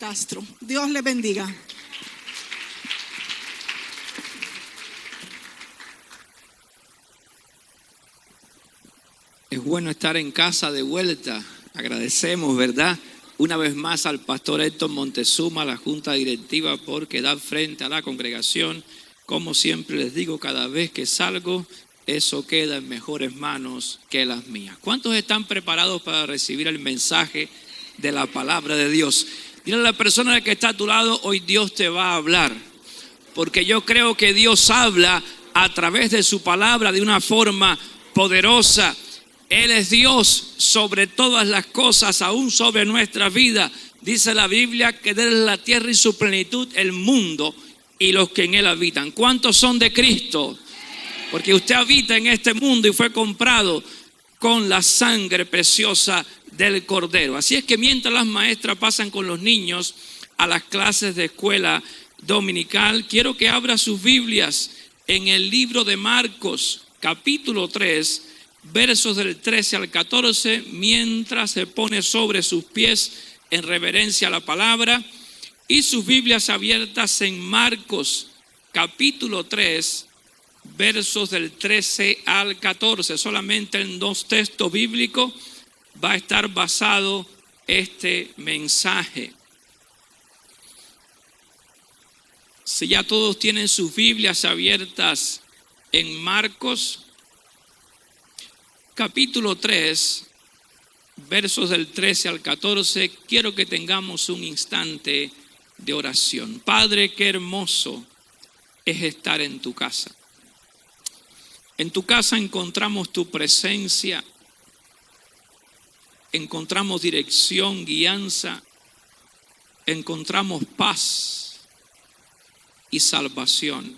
Castro. Dios le bendiga. Es bueno estar en casa de vuelta. Agradecemos, ¿verdad? Una vez más al pastor Héctor Montezuma, a la junta directiva, por quedar frente a la congregación. Como siempre les digo, cada vez que salgo, eso queda en mejores manos que las mías. ¿Cuántos están preparados para recibir el mensaje de la palabra de Dios? Dile a la persona que está a tu lado, hoy Dios te va a hablar. Porque yo creo que Dios habla a través de su palabra de una forma poderosa. Él es Dios sobre todas las cosas, aún sobre nuestra vida. Dice la Biblia que de la tierra y su plenitud, el mundo y los que en él habitan. ¿Cuántos son de Cristo? Porque usted habita en este mundo y fue comprado con la sangre preciosa del Cordero. Así es que mientras las maestras pasan con los niños a las clases de escuela dominical, quiero que abra sus Biblias en el libro de Marcos, capítulo 3, versos del 13 al 14, mientras se pone sobre sus pies en reverencia a la palabra, y sus Biblias abiertas en Marcos, capítulo 3, versos del 13 al 14. Solamente en dos textos bíblicos va a estar basado este mensaje. Si ya todos tienen sus Biblias abiertas en Marcos, capítulo 3, versos del 13 al 14, quiero que tengamos un instante de oración. Padre, qué hermoso es estar en tu casa. En tu casa encontramos tu presencia, encontramos dirección, guianza, encontramos paz y salvación.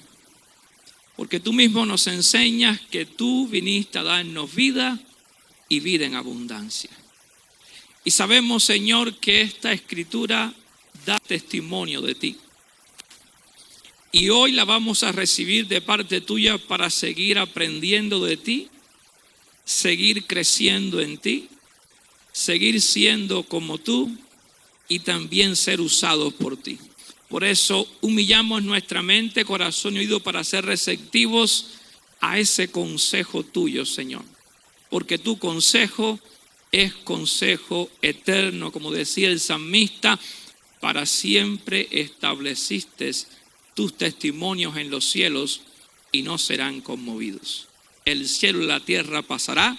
Porque tú mismo nos enseñas que tú viniste a darnos vida y vida en abundancia. Y sabemos, Señor, que esta escritura da testimonio de ti. Y hoy la vamos a recibir de parte tuya para seguir aprendiendo de ti, seguir creciendo en ti, seguir siendo como tú y también ser usados por ti. Por eso humillamos nuestra mente, corazón y oído para ser receptivos a ese consejo tuyo, Señor. Porque tu consejo es consejo eterno, como decía el salmista, para siempre estableciste tus testimonios en los cielos y no serán conmovidos. El cielo y la tierra pasará,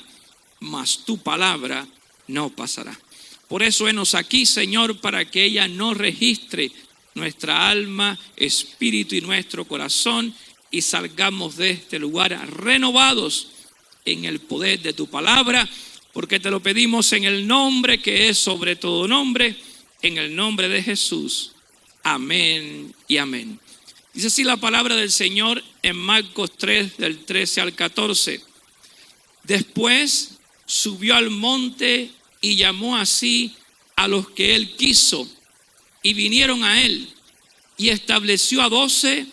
mas tu palabra no pasará. Por eso henos aquí, Señor, para que ella no registre nuestra alma, espíritu y nuestro corazón y salgamos de este lugar renovados en el poder de tu palabra, porque te lo pedimos en el nombre que es sobre todo nombre, en el nombre de Jesús. Amén y amén. Dice así la palabra del Señor en Marcos 3, del 13 al 14. Después subió al monte y llamó así a los que él quiso, y vinieron a él, y estableció a 12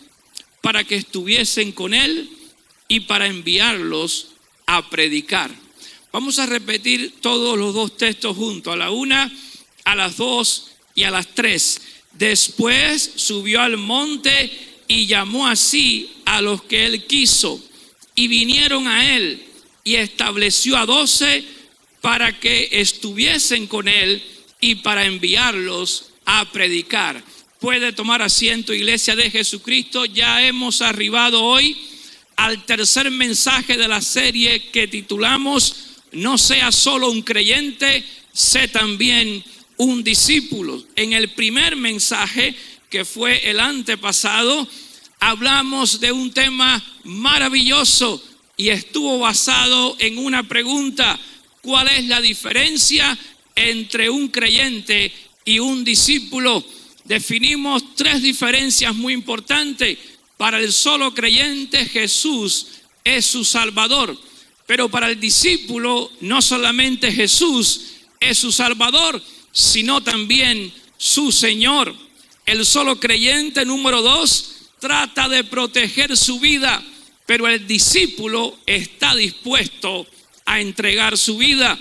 para que estuviesen con él y para enviarlos a predicar. Vamos a repetir todos los dos textos juntos, a la 1, a las 2 y a las 3. Después subió al monte y llamó así a los que él quiso, y vinieron a él, y estableció a 12 para que estuviesen con él y para enviarlos a predicar. Puede tomar asiento, iglesia de Jesucristo. Ya hemos arribado hoy al tercer mensaje de la serie que titulamos No seas solo un creyente, sé también un discípulo. En el primer mensaje, que fue el antepasado, hablamos de un tema maravilloso y estuvo basado en una pregunta: ¿cuál es la diferencia entre un creyente y un discípulo? Definimos 3 diferencias muy importantes. Para el solo creyente, Jesús es su Salvador. Pero para el discípulo, no solamente Jesús es su Salvador, sino también su Señor. El solo creyente, número 2, trata de proteger su vida, pero el discípulo está dispuesto a entregar su vida.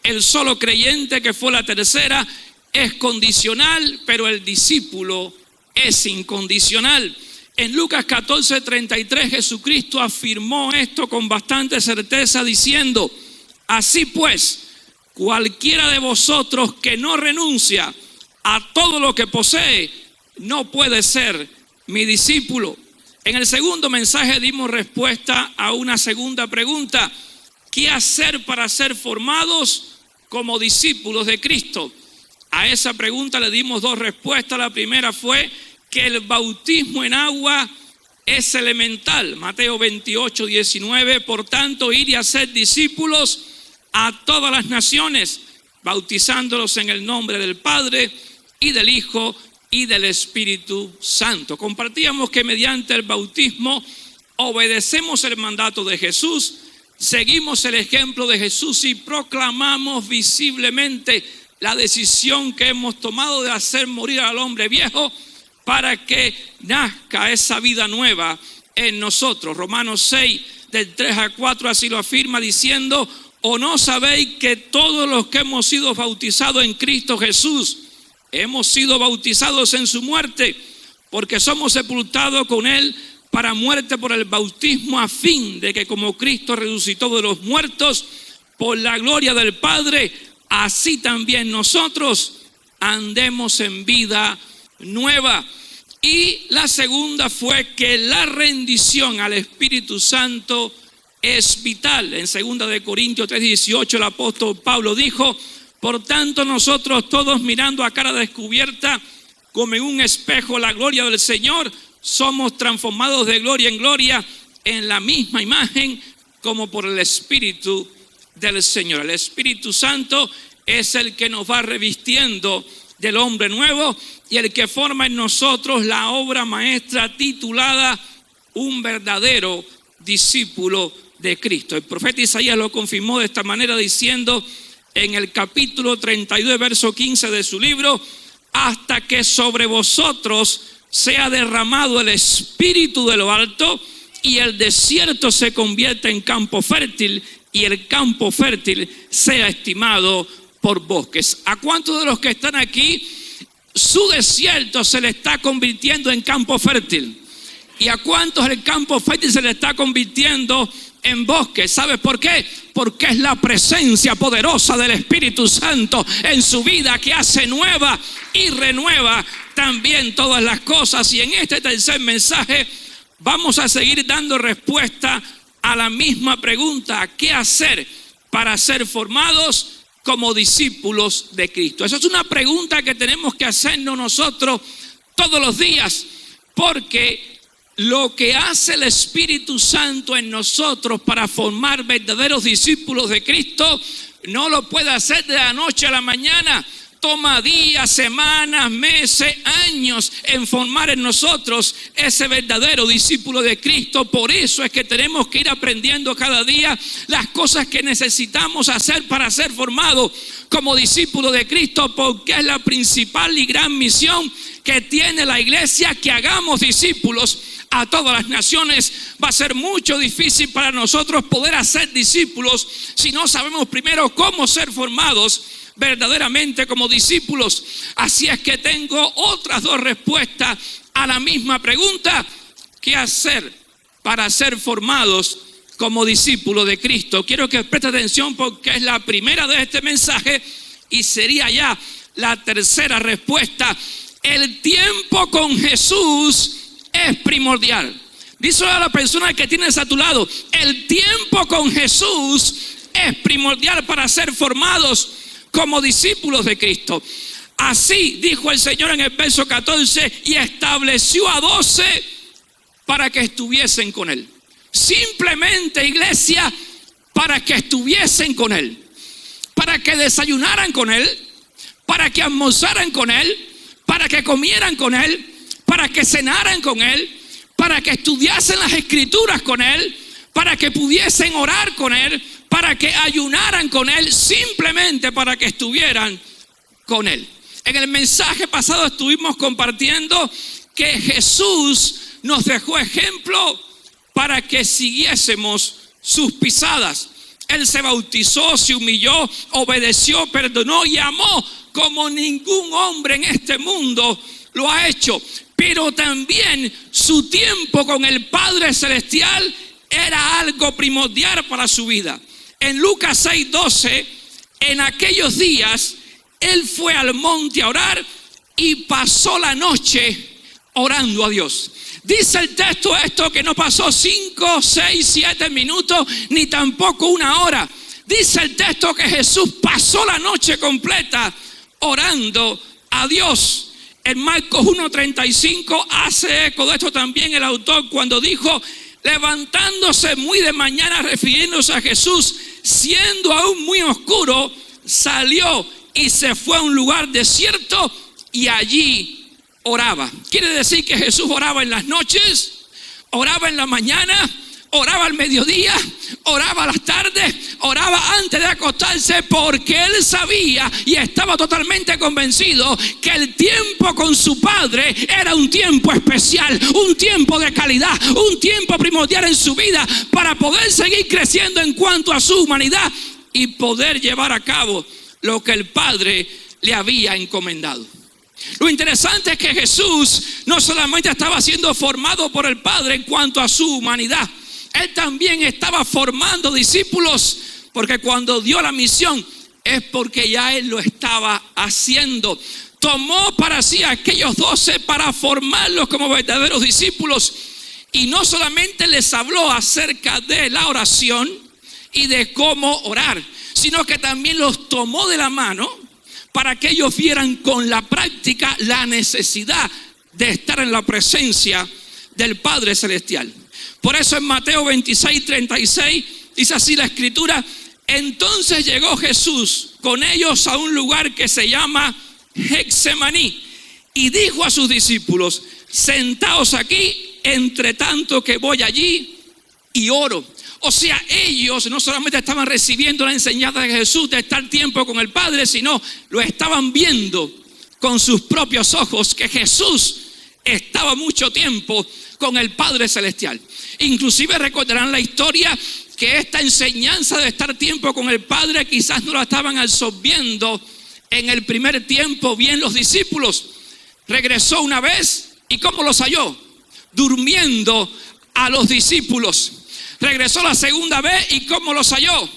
El solo creyente, que fue la tercera, es condicional, pero el discípulo es incondicional. En Lucas 14:33 Jesucristo afirmó esto con bastante certeza diciendo: así pues, cualquiera de vosotros que no renuncia a todo lo que posee, no puede ser mi discípulo. En el segundo mensaje dimos respuesta a una segunda pregunta: ¿qué hacer para ser formados como discípulos de Cristo? A esa pregunta le dimos dos respuestas. La primera fue que el bautismo en agua es elemental. Mateo 28:19, por tanto, ir y hacer discípulos a todas las naciones, bautizándolos en el nombre del Padre y del Hijo y del Espíritu Santo. Compartíamos que mediante el bautismo obedecemos el mandato de Jesús, seguimos el ejemplo de Jesús y proclamamos visiblemente la decisión que hemos tomado de hacer morir al hombre viejo para que nazca esa vida nueva en nosotros. Romanos 6, del 3 al 4, así lo afirma diciendo: ¿o no sabéis que todos los que hemos sido bautizados en Cristo Jesús, hemos sido bautizados en su muerte? Porque somos sepultados con él para muerte por el bautismo, a fin de que como Cristo resucitó de los muertos por la gloria del Padre, así también nosotros andemos en vida nueva. Y la segunda fue que la rendición al Espíritu Santo es vital. En 2 de Corintios 3:18 el apóstol Pablo dijo: por tanto nosotros todos, mirando a cara descubierta como en un espejo la gloria del Señor, somos transformados de gloria en gloria en la misma imagen como por el Espíritu del Señor. El Espíritu Santo es el que nos va revistiendo del hombre nuevo y el que forma en nosotros la obra maestra titulada un verdadero discípulo de Cristo. El profeta Isaías lo confirmó de esta manera diciendo en el capítulo 32, verso 15 de su libro: hasta que sobre vosotros sea derramado el Espíritu de lo alto y el desierto se convierta en campo fértil y el campo fértil sea estimado por bosques. ¿A cuántos de los que están aquí su desierto se le está convirtiendo en campo fértil? ¿Y a cuántos el campo fértil se le está convirtiendo en bosque? ¿Sabes por qué? Porque es la presencia poderosa del Espíritu Santo en su vida que hace nueva y renueva también todas las cosas. Y en este tercer mensaje vamos a seguir dando respuesta a la misma pregunta: ¿qué hacer para ser formados como discípulos de Cristo? Esa es una pregunta que tenemos que hacernos nosotros todos los días, porque lo que hace el Espíritu Santo en nosotros para formar verdaderos discípulos de Cristo no lo puede hacer de la noche a la mañana. Toma días, semanas, meses, años en formar en nosotros ese verdadero discípulo de Cristo. Por eso es que tenemos que ir aprendiendo cada día las cosas que necesitamos hacer para ser formados como discípulos de Cristo, porque es la principal y gran misión que tiene la iglesia, que hagamos discípulos a todas las naciones. Va a ser mucho difícil para nosotros poder hacer discípulos si no sabemos primero cómo ser formados verdaderamente como discípulos. Así es que tengo otras dos respuestas a la misma pregunta: ¿qué hacer para ser formados como discípulos de Cristo? Quiero que preste atención porque es la primera de este mensaje y sería ya la tercera respuesta. El tiempo con Jesús es primordial. Díselo a la persona que tienes a tu lado: el tiempo con Jesús es primordial para ser formados como discípulos de Cristo. Así dijo el Señor en el verso 14: y estableció a 12 para que estuviesen con él. Simplemente, iglesia, para que estuviesen con él, para que desayunaran con él, para que almorzaran con él, para que comieran con él, para que cenaran con él, para que estudiasen las escrituras con él, para que pudiesen orar con él, para que ayunaran con él, simplemente para que estuvieran con él. En el mensaje pasado estuvimos compartiendo que Jesús nos dejó ejemplo para que siguiésemos sus pisadas. Él se bautizó, se humilló, obedeció, perdonó y amó como ningún hombre en este mundo lo ha hecho. Pero también su tiempo con el Padre Celestial era algo primordial para su vida. En Lucas 6:12, en aquellos días, Él fue al monte a orar y pasó la noche orando a Dios. Dice el texto esto que no pasó 5, 6, 7 minutos, ni tampoco una hora. Dice el texto que Jesús pasó la noche completa orando a Dios. En Marcos 1:35 hace eco de esto también el autor cuando dijo, levantándose muy de mañana, refiriéndose a Jesús, siendo aún muy oscuro, salió y se fue a un lugar desierto y allí oraba. Quiere decir que Jesús oraba en las noches, oraba en la mañana, oraba al mediodía, oraba a las tardes, oraba antes de acostarse, porque Él sabía y estaba totalmente convencido que el tiempo con su Padre era un tiempo especial, un tiempo de calidad, un tiempo primordial en su vida para poder seguir creciendo en cuanto a su humanidad y poder llevar a cabo lo que el Padre le había encomendado. Lo interesante es que Jesús no solamente estaba siendo formado por el Padre en cuanto a su humanidad, Él también estaba formando discípulos, porque cuando dio la misión es porque ya Él lo estaba haciendo. Tomó para sí a aquellos 12 para formarlos como verdaderos discípulos, y no solamente les habló acerca de la oración y de cómo orar, sino que también los tomó de la mano para que ellos vieran con la práctica la necesidad de estar en la presencia del Padre Celestial. Por eso en Mateo 26:36 dice así la Escritura: entonces llegó Jesús con ellos a un lugar que se llama Getsemaní y dijo a sus discípulos, sentaos aquí entre tanto que voy allí y oro. O sea, ellos no solamente estaban recibiendo la enseñanza de Jesús de estar tiempo con el Padre, sino lo estaban viendo con sus propios ojos, que Jesús estaba mucho tiempo con el Padre Celestial. Inclusive recordarán la historia que esta enseñanza de estar tiempo con el Padre quizás no la estaban absorbiendo en el primer tiempo bien los discípulos. Regresó una vez y ¿cómo los halló? Durmiendo a los discípulos. Regresó la segunda vez y ¿cómo los halló?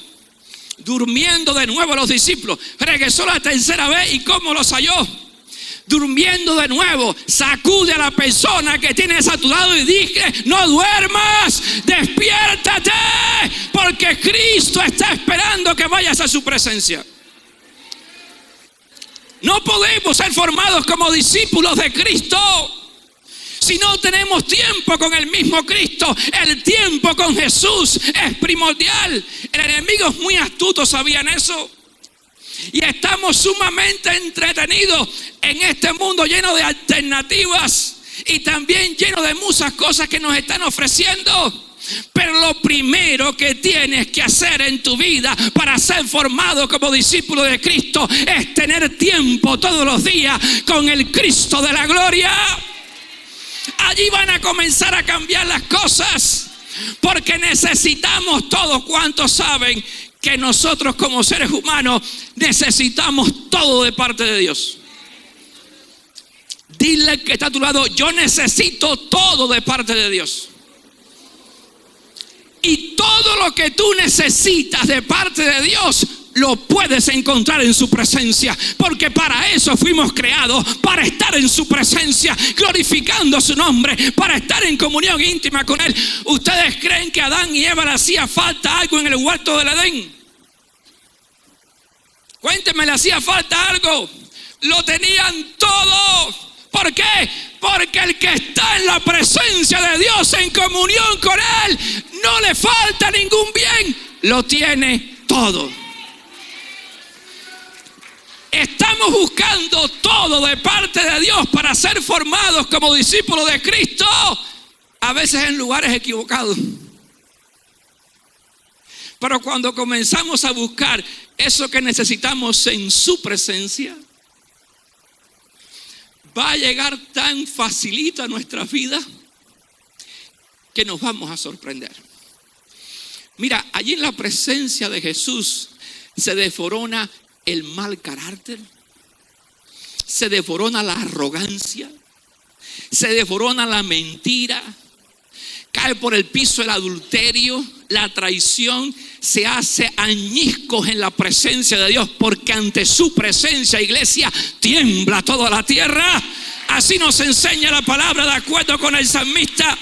Durmiendo de nuevo a los discípulos. Regresó la tercera vez y ¿cómo los halló? Durmiendo de nuevo. Sacude a la persona que tienes a tu lado y dije, no duermas, despiértate, porque Cristo está esperando que vayas a su presencia. No podemos ser formados como discípulos de Cristo si no tenemos tiempo con el mismo Cristo. El tiempo con Jesús es primordial. El enemigo es muy astuto, ¿sabían eso? Y estamos sumamente entretenidos en este mundo lleno de alternativas y también lleno de muchas cosas que nos están ofreciendo. Pero lo primero que tienes que hacer en tu vida para ser formado como discípulo de Cristo es tener tiempo todos los días con el Cristo de la gloria. Allí van a comenzar a cambiar las cosas, porque necesitamos todos. ¿Cuántos saben que nosotros como seres humanos necesitamos todo de parte de Dios? Dile que está a tu lado, yo necesito todo de parte de Dios. Y todo lo que tú necesitas de parte de Dios lo puedes encontrar en su presencia, porque para eso fuimos creados, para estar en su presencia, glorificando su nombre, para estar en comunión íntima con Él. ¿Ustedes creen que a Adán y Eva le hacía falta algo en el huerto del Edén? Cuéntenme, ¿le hacía falta algo? Lo tenían todo. ¿Por qué? Porque el que está en la presencia de Dios, en comunión con Él, no le falta ningún bien, lo tiene todo. Estamos buscando todo de parte de Dios para ser formados como discípulos de Cristo, a veces en lugares equivocados. Pero cuando comenzamos a buscar eso que necesitamos en su presencia, va a llegar tan facilito a nuestras vidas que nos vamos a sorprender. Mira, allí en la presencia de Jesús se desmorona el mal carácter, se desmorona la arrogancia, se desmorona la mentira, cae por el piso el adulterio, la traición, se hace añicos en la presencia de Dios, porque ante su presencia, iglesia, tiembla toda la tierra. Así nos enseña la palabra, de acuerdo con el salmista.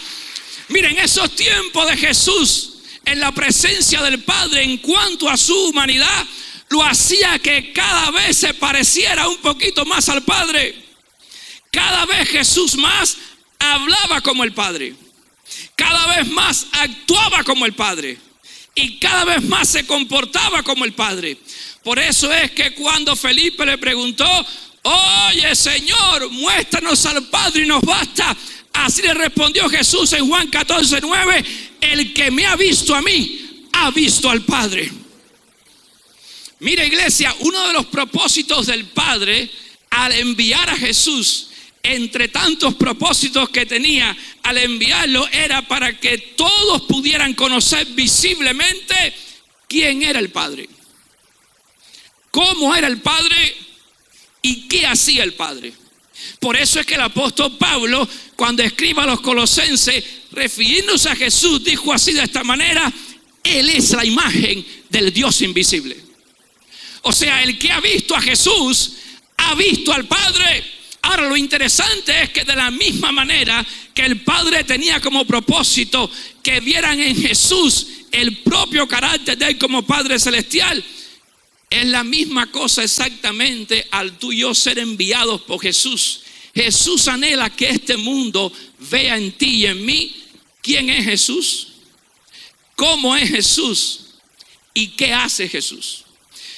Miren, esos tiempos de Jesús en la presencia del Padre, en cuanto a su humanidad, lo hacía que cada vez se pareciera un poquito más al Padre. Cada vez Jesús más hablaba como el Padre. Cada vez más actuaba como el Padre. Y cada vez más se comportaba como el Padre. Por eso es que cuando Felipe le preguntó: oye, Señor, muéstranos al Padre y nos basta. Así le respondió Jesús en Juan 14:9: el que me ha visto a mí, ha visto al Padre. Mira, iglesia, uno de los propósitos del Padre al enviar a Jesús, entre tantos propósitos que tenía al enviarlo, era para que todos pudieran conocer visiblemente quién era el Padre, cómo era el Padre y qué hacía el Padre. Por eso es que el apóstol Pablo, cuando escribe a los Colosenses, refiriéndose a Jesús, dijo así, de esta manera: Él es la imagen del Dios invisible. O sea, el que ha visto a Jesús, ha visto al Padre. Ahora, lo interesante es que de la misma manera que el Padre tenía como propósito que vieran en Jesús el propio carácter de Él como Padre Celestial, es la misma cosa exactamente al tú y yo ser enviados por Jesús. Jesús anhela que este mundo vea en ti y en mí quién es Jesús, cómo es Jesús y qué hace Jesús.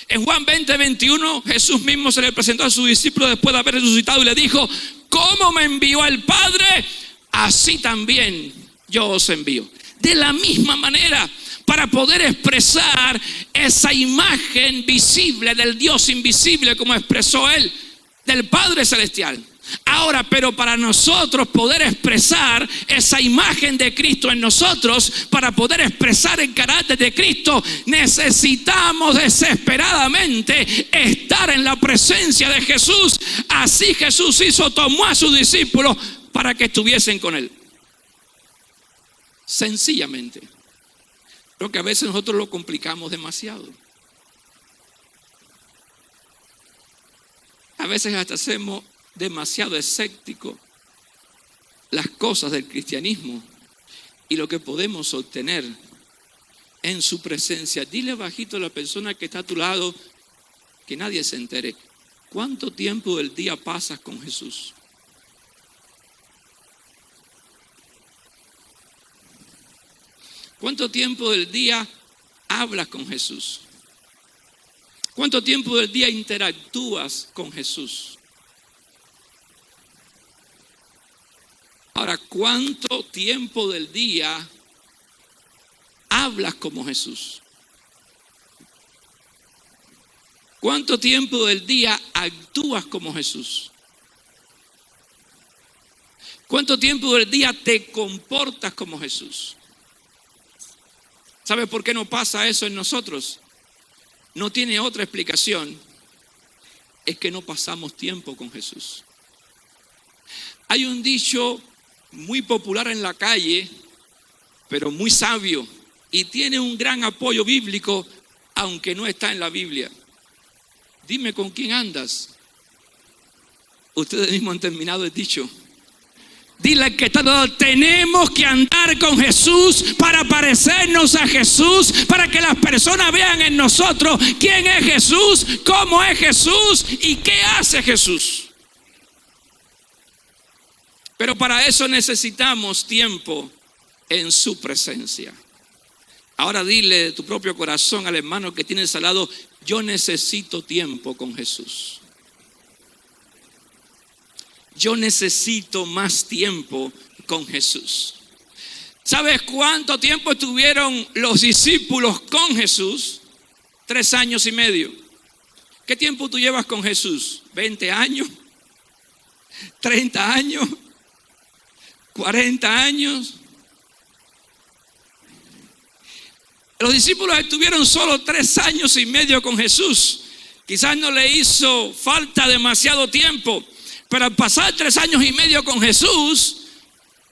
En Juan 20:21, Jesús mismo se le presentó a sus discípulos después de haber resucitado y le dijo: como me envió el Padre, así también yo os envío. De la misma manera, para poder expresar esa imagen visible del Dios invisible, como expresó Él, del Padre Celestial. Ahora, pero para nosotros poder expresar esa imagen de Cristo en nosotros, para poder expresar el carácter de Cristo, necesitamos desesperadamente estar en la presencia de Jesús. Así Jesús tomó a sus discípulos para que estuviesen con Él. Sencillamente. Creo que a veces nosotros lo complicamos demasiado. A veces hasta hacemos demasiado escéptico las cosas del cristianismo y lo que podemos obtener en su presencia. Dile bajito a la persona que está a tu lado, que nadie se entere: ¿cuánto tiempo del día pasas con Jesús? ¿Cuánto tiempo del día hablas con Jesús? ¿Cuánto tiempo del día interactúas con Jesús? Ahora, ¿cuánto tiempo del día hablas como Jesús? ¿Cuánto tiempo del día actúas como Jesús? ¿Cuánto tiempo del día te comportas como Jesús? ¿Sabe por qué no pasa eso en nosotros? No tiene otra explicación. Es que no pasamos tiempo con Jesús. Hay un dicho muy popular en la calle, pero muy sabio, y tiene un gran apoyo bíblico, aunque no está en la Biblia. Dime con quién andas. Ustedes mismos han terminado el dicho. Dile que tenemos que andar con Jesús para parecernos a Jesús, para que las personas vean en nosotros quién es Jesús, cómo es Jesús y qué hace Jesús. Pero para eso necesitamos tiempo en su presencia. Ahora dile de tu propio corazón al hermano que tienes al lado: yo necesito tiempo con Jesús. Yo necesito más tiempo con Jesús. ¿Sabes cuánto tiempo estuvieron los discípulos con Jesús? 3 años y medio. ¿Qué tiempo tú llevas con Jesús? ¿20 años? ¿30 años? ¿40 años? Los discípulos estuvieron solo 3 años y medio con Jesús. Quizás no le hizo falta demasiado tiempo, pero al pasar 3 años y medio con Jesús,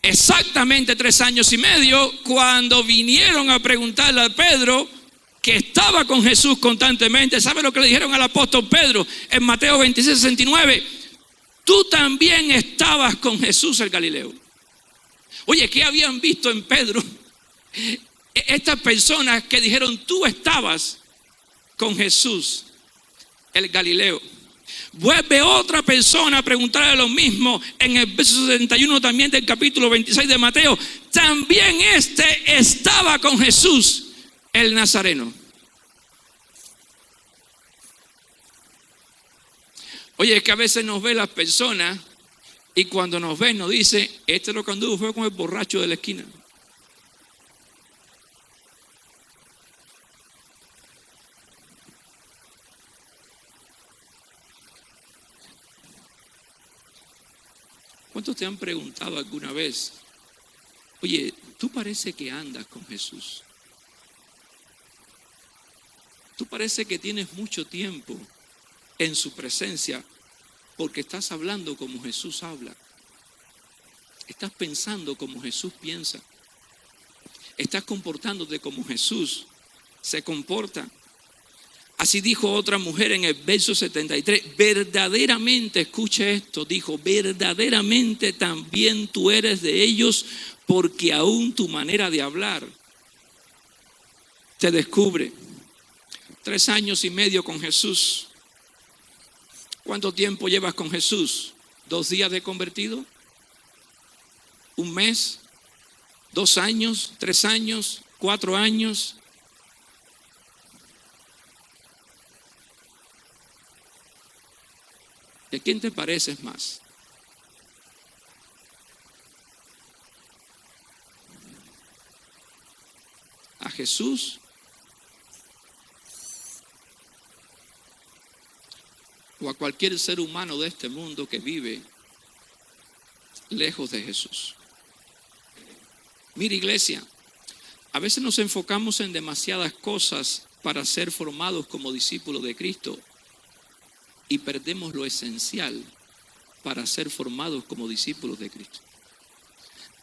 exactamente 3 años y medio, cuando vinieron a preguntarle a Pedro, que estaba con Jesús constantemente, ¿sabe lo que le dijeron al apóstol Pedro en Mateo 26, 69? Tú también estabas con Jesús el Galileo. Oye, ¿qué habían visto en Pedro estas personas que dijeron, tú estabas con Jesús el Galileo? Vuelve otra persona a preguntarle lo mismo en el verso 71 también del capítulo 26 de Mateo. También este estaba con Jesús el Nazareno. Oye, es que a veces nos ve las personas y cuando nos ven nos dice, este lo que anduvo fue con el borracho de la esquina. ¿Cuántos te han preguntado alguna vez, oye, tú parece que andas con Jesús? Tú parece que tienes mucho tiempo en su presencia porque estás hablando como Jesús habla. Estás pensando como Jesús piensa. Estás comportándote como Jesús se comporta. Así dijo otra mujer en el verso 73, verdaderamente, escuche esto, dijo, verdaderamente también tú eres de ellos, porque aún tu manera de hablar te descubre. 3 años y medio con Jesús. ¿Cuánto tiempo llevas con Jesús? ¿2 días de convertido? ¿1 mes? ¿2 años? ¿3 años? ¿4 años? ¿De quién te pareces más? ¿A Jesús o a cualquier ser humano de este mundo que vive lejos de Jesús? Mira, iglesia, a veces nos enfocamos en demasiadas cosas para ser formados como discípulos de Cristo y perdemos lo esencial para ser formados como discípulos de Cristo.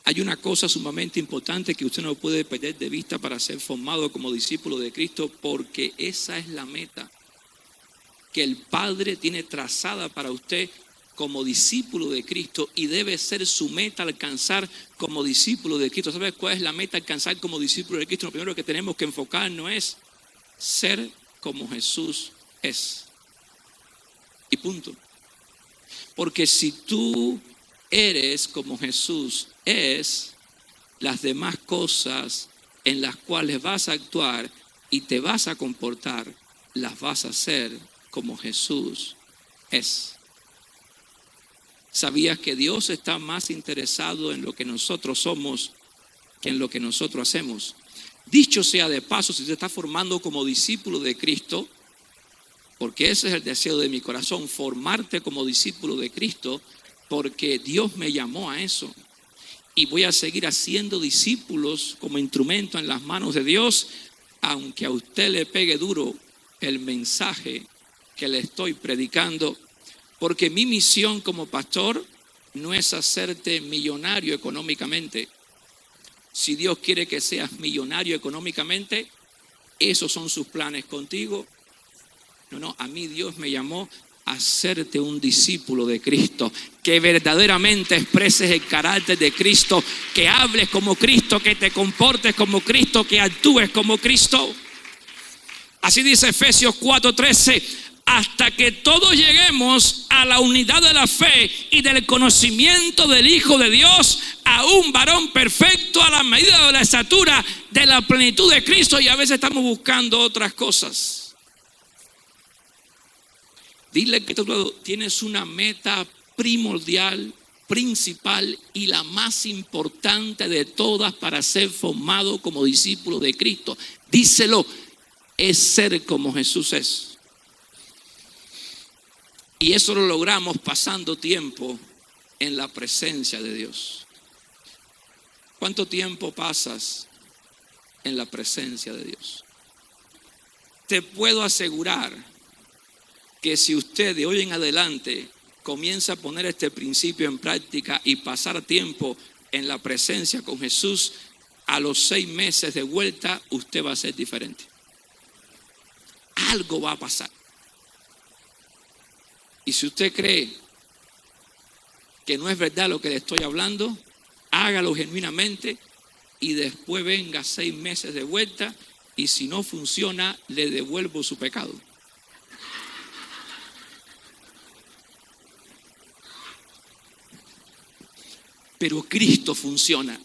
Hay una cosa sumamente importante que usted no puede perder de vista para ser formado como discípulo de Cristo, porque esa es la meta que el Padre tiene trazada para usted como discípulo de Cristo y debe ser su meta alcanzar como discípulo de Cristo. ¿Sabes cuál es la meta alcanzar como discípulo de Cristo? Lo primero que tenemos que enfocarnos es ser como Jesús es. Y punto. Porque si tú eres como Jesús es, las demás cosas en las cuales vas a actuar y te vas a comportar, las vas a hacer como Jesús es. ¿Sabías que Dios está más interesado en lo que nosotros somos que en lo que nosotros hacemos? Dicho sea de paso, si te estás formando como discípulo de Cristo, porque ese es el deseo de mi corazón, formarte como discípulo de Cristo, porque Dios me llamó a eso. Y voy a seguir haciendo discípulos como instrumento en las manos de Dios, aunque a usted le pegue duro el mensaje que le estoy predicando, porque mi misión como pastor no es hacerte millonario económicamente. Si Dios quiere que seas millonario económicamente, esos son sus planes contigo. No, a mí Dios me llamó a hacerte un discípulo de Cristo, que verdaderamente expreses el carácter de Cristo, que hables como Cristo, que te comportes como Cristo, que actúes como Cristo. Así dice Efesios 4:13, hasta que todos lleguemos a la unidad de la fe y del conocimiento del Hijo de Dios, a un varón perfecto a la medida de la estatura de la plenitud de Cristo. Y a veces estamos buscando otras cosas. Dile que tú tienes una meta primordial, principal y la más importante de todas para ser formado como discípulo de Cristo. Díselo, es ser como Jesús es. Y eso lo logramos pasando tiempo en la presencia de Dios. ¿Cuánto tiempo pasas en la presencia de Dios. Te puedo asegurar que si usted de hoy en adelante comienza a poner este principio en práctica y pasar tiempo en la presencia con Jesús, a los 6 meses de vuelta usted va a ser diferente. Algo va a pasar. Y si usted cree que no es verdad lo que le estoy hablando, hágalo genuinamente y después venga 6 meses de vuelta, y si no funciona, le devuelvo su pecado. Pero Cristo funciona.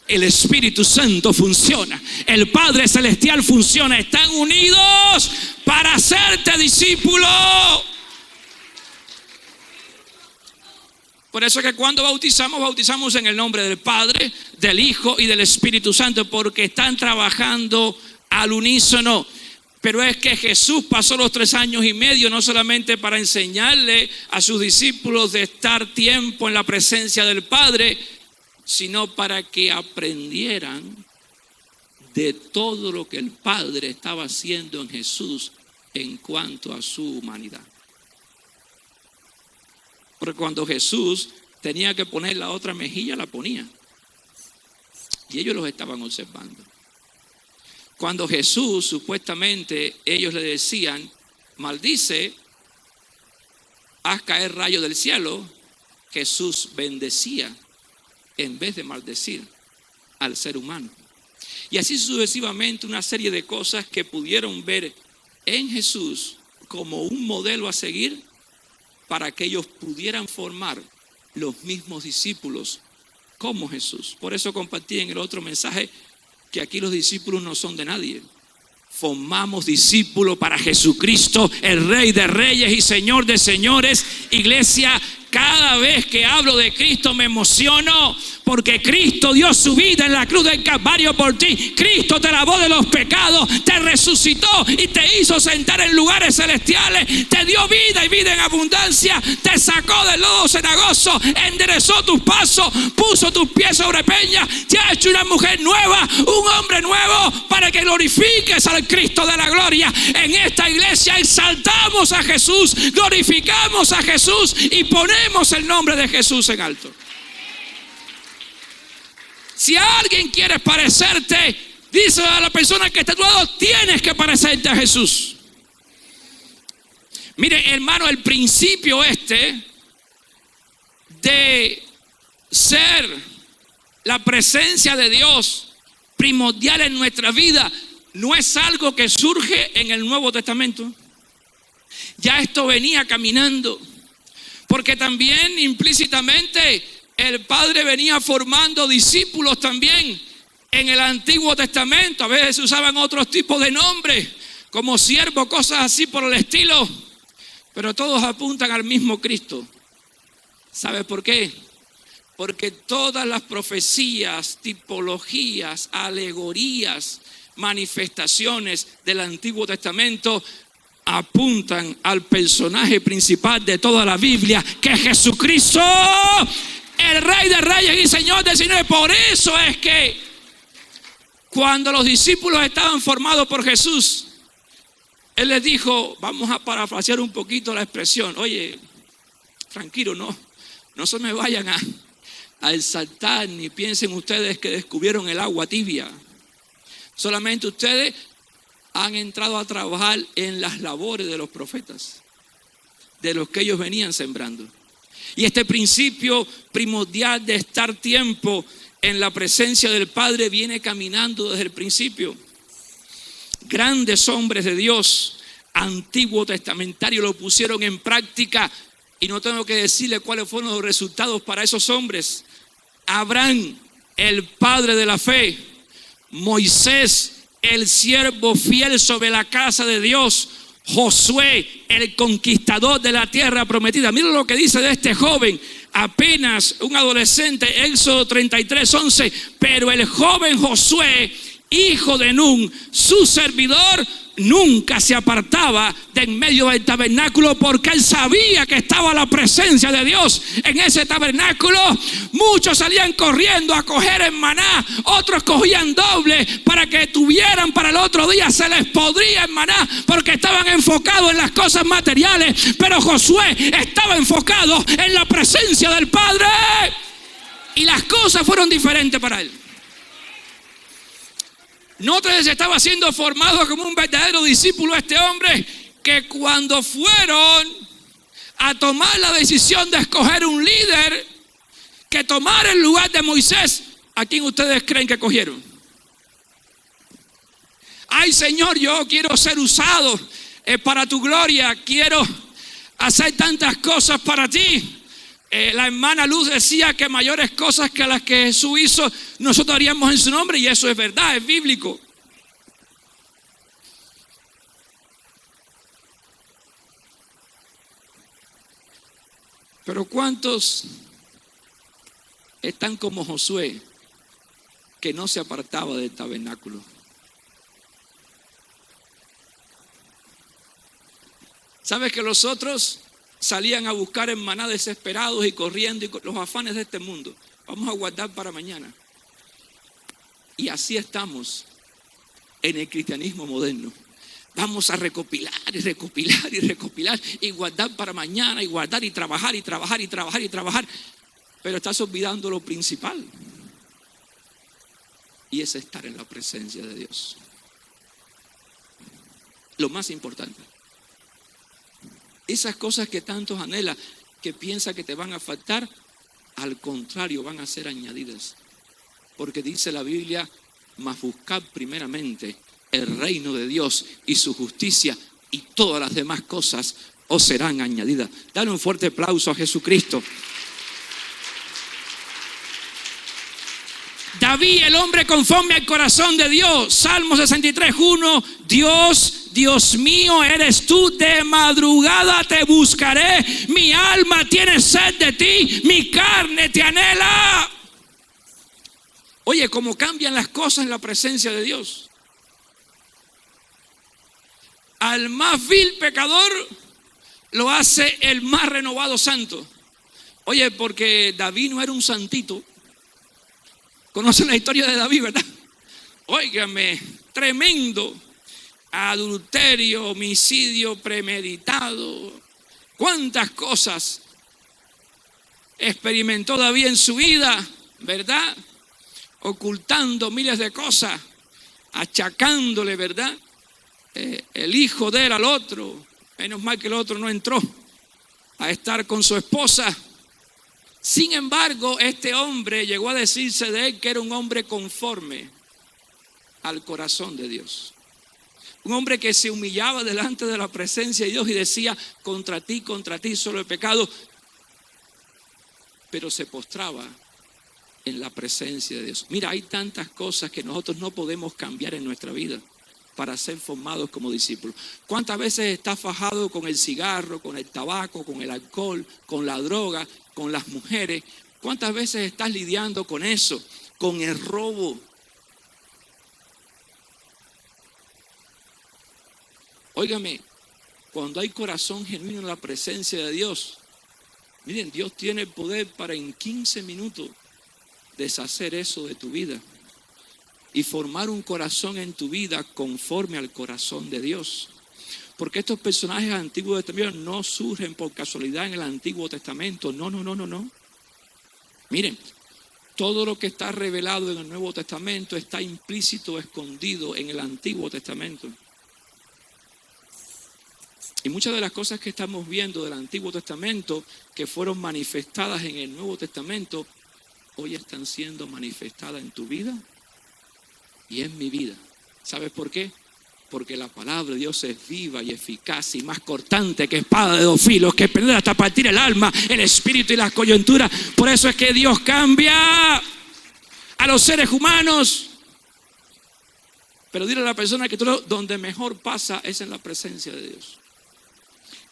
El Espíritu Santo funciona. El Padre Celestial funciona. Están unidos para hacerte discípulo. Por eso es que cuando bautizamos en el nombre del Padre, del Hijo y del Espíritu Santo, porque están trabajando al unísono. Pero es que Jesús pasó los 3 años y medio no solamente para enseñarle a sus discípulos de estar tiempo en la presencia del Padre, sino para que aprendieran de todo lo que el Padre estaba haciendo en Jesús en cuanto a su humanidad. Porque cuando Jesús tenía que poner la otra mejilla, la ponía. Y ellos los estaban observando. Cuando Jesús, supuestamente, ellos le decían, maldice, haz caer rayo del cielo, Jesús bendecía en vez de maldecir al ser humano. Y así sucesivamente una serie de cosas que pudieron ver en Jesús como un modelo a seguir para que ellos pudieran formar los mismos discípulos como Jesús. Por eso compartí en el otro mensaje que aquí los discípulos no son de nadie. Formamos discípulos para Jesucristo, el Rey de Reyes y Señor de Señores. Iglesia, cada vez que hablo de Cristo me emociono, porque Cristo dio su vida en la cruz del Calvario por ti. Cristo te lavó de los pecados, te resucitó y te hizo sentar en lugares celestiales. Te dio vida y vida en abundancia. Te sacó del lodo cenagoso, enderezó tus pasos, puso tus pies sobre peña. Te ha hecho una mujer nueva, un hombre nuevo, para que glorifiques al Cristo de la gloria. En esta iglesia exaltamos a Jesús, glorificamos a Jesús y ponemos el nombre de Jesús en alto. Si alguien quiere parecerte, dice a la persona que está a tu lado, tienes que parecerte a Jesús. Mire, hermano, el principio de ser la presencia de Dios primordial en nuestra vida no es algo que surge en el Nuevo Testamento. Ya esto venía caminando, porque también implícitamente el Padre venía formando discípulos también en el Antiguo Testamento. A veces se usaban otros tipos de nombres, como siervo, cosas así por el estilo, pero todos apuntan al mismo Cristo. ¿Sabe por qué? Porque todas las profecías, tipologías, alegorías, manifestaciones del Antiguo Testamento apuntan al personaje principal de toda la Biblia, que es Jesucristo, el Rey de Reyes y Señor de Señores. Por eso es que cuando los discípulos estaban formados por Jesús, Él les dijo, vamos a parafrasear un poquito la expresión, oye, tranquilo, no se me vayan a exaltar, ni piensen ustedes que descubrieron el agua tibia. Solamente ustedes han entrado a trabajar en las labores de los profetas, de los que ellos venían sembrando. Y este principio primordial de estar tiempo en la presencia del Padre viene caminando desde el principio. Grandes hombres de Dios, antiguo testamentario, lo pusieron en práctica, y no tengo que decirle cuáles fueron los resultados para esos hombres. Abraham, el padre de la fe; Moisés, el siervo fiel sobre la casa de Dios; Josué, el conquistador de la tierra prometida. Mira lo que dice de este joven, apenas un adolescente, Éxodo 33:11. Pero el joven Josué hijo de Nun, su servidor, nunca se apartaba de en medio del tabernáculo porque él sabía que estaba la presencia de Dios en ese tabernáculo. Muchos salían corriendo a coger el maná, otros cogían doble para que tuvieran para el otro día. Se les podría el maná porque estaban enfocados en las cosas materiales, pero Josué estaba enfocado en la presencia del Padre y las cosas fueron diferentes para él. Note, se estaba siendo formado como un verdadero discípulo este hombre, que cuando fueron a tomar la decisión de escoger un líder que tomara el lugar de Moisés, ¿a quién ustedes creen que cogieron? Ay, Señor, yo quiero ser usado para tu gloria, quiero hacer tantas cosas para ti. La hermana Luz decía que mayores cosas que las que Jesús hizo, nosotros haríamos en su nombre, y eso es verdad, es bíblico. Pero ¿cuántos están como Josué, que no se apartaba del tabernáculo? ¿Sabes que los otros salían a buscar en maná desesperados y corriendo y con los afanes de este mundo? Vamos a guardar para mañana. Y así estamos en el cristianismo moderno. Vamos a recopilar y recopilar y recopilar y guardar para mañana y guardar y trabajar y trabajar y trabajar y trabajar. Pero estás olvidando lo principal. Y es estar en la presencia de Dios. Lo más importante. Esas cosas que tantos anhelas, que piensas que te van a faltar, al contrario, van a ser añadidas. Porque dice la Biblia, mas buscad primeramente el reino de Dios y su justicia, y todas las demás cosas os serán añadidas. Dale un fuerte aplauso a Jesucristo. David, el hombre conforme al corazón de Dios. Salmo 63:1. Dios mío, eres tú, de madrugada te buscaré. Mi alma tiene sed de ti, mi carne te anhela. Oye, cómo cambian las cosas en la presencia de Dios. Al más vil pecador lo hace el más renovado santo. Oye, porque David no era un santito. Conocen la historia de David, ¿verdad? Óigame, tremendo. Adulterio, homicidio premeditado. ¿Cuántas cosas experimentó David en su vida, verdad? Ocultando miles de cosas, achacándole, ¿verdad? El hijo de él al otro. Menos mal que el otro no entró a estar con su esposa. Sin embargo, este hombre llegó a decirse de él que era un hombre conforme al corazón de Dios. Un hombre que se humillaba delante de la presencia de Dios y decía, contra ti solo he pecado. Pero se postraba en la presencia de Dios. Mira, hay tantas cosas que nosotros no podemos cambiar en nuestra vida para ser formados como discípulos. ¿Cuántas veces estás fajado con el cigarro, con el tabaco, con el alcohol, con la droga, con las mujeres? ¿Cuántas veces estás lidiando con eso, con el robo? Óigame, cuando hay corazón genuino en la presencia de Dios, miren, Dios tiene el poder para en 15 minutos deshacer eso de tu vida y formar un corazón en tu vida conforme al corazón de Dios. Porque estos personajes antiguos también no surgen por casualidad en el Antiguo Testamento. No. Miren, todo lo que está revelado en el Nuevo Testamento está implícito, escondido en el Antiguo Testamento. Y muchas de las cosas que estamos viendo del Antiguo Testamento, que fueron manifestadas en el Nuevo Testamento, hoy están siendo manifestadas en tu vida y en mi vida. ¿Sabes por qué? Porque la palabra de Dios es viva y eficaz y más cortante que espada de dos filos, que penetra hasta partir el alma, el espíritu y las coyunturas. Por eso es que Dios cambia a los seres humanos. Pero dile a la persona que tú donde mejor pasa es en la presencia de Dios.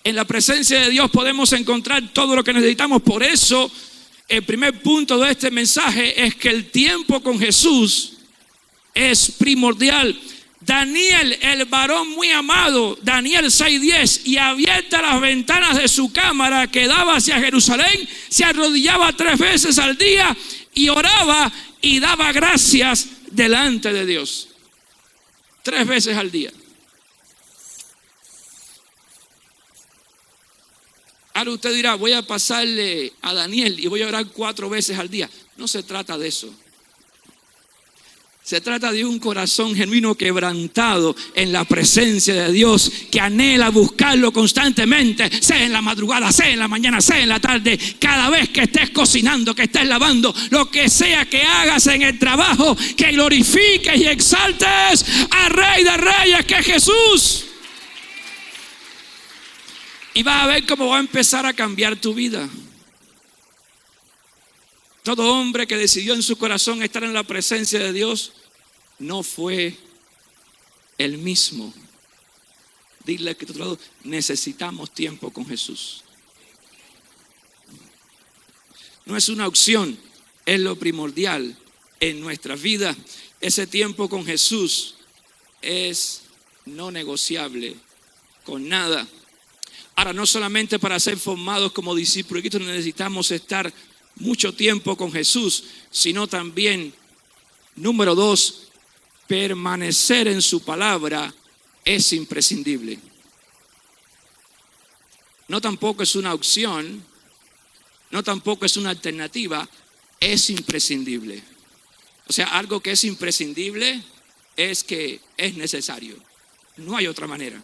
En la presencia de Dios podemos encontrar todo lo que necesitamos. Por eso, el primer punto de este mensaje es que el tiempo con Jesús es primordial. Daniel, el varón muy amado, Daniel 6:10, y abiertas las ventanas de su cámara que daba hacia Jerusalén, se arrodillaba 3 veces al día y oraba y daba gracias delante de Dios. 3 veces al día. Ahora usted dirá, voy a pasarle a Daniel y voy a orar 4 veces al día. No se trata de eso. Se trata de un corazón genuino quebrantado en la presencia de Dios, que anhela buscarlo constantemente, sea en la madrugada, sea en la mañana, sea en la tarde, cada vez que estés cocinando, que estés lavando, lo que sea que hagas en el trabajo, que glorifiques y exaltes al Rey de Reyes, que es Jesús. Y vas a ver cómo va a empezar a cambiar tu vida. Todo hombre que decidió en su corazón estar en la presencia de Dios no fue el mismo. Dile que a tu lado, necesitamos tiempo con Jesús. No es una opción, es lo primordial en nuestra vida. Ese tiempo con Jesús es no negociable con nada. Ahora, no solamente para ser formados como discípulos de Cristo necesitamos estar mucho tiempo con Jesús, sino también, número 2, permanecer en su palabra es imprescindible. No tampoco es una opción, no tampoco es una alternativa, es imprescindible. O sea, algo que es imprescindible es que es necesario. No hay otra manera.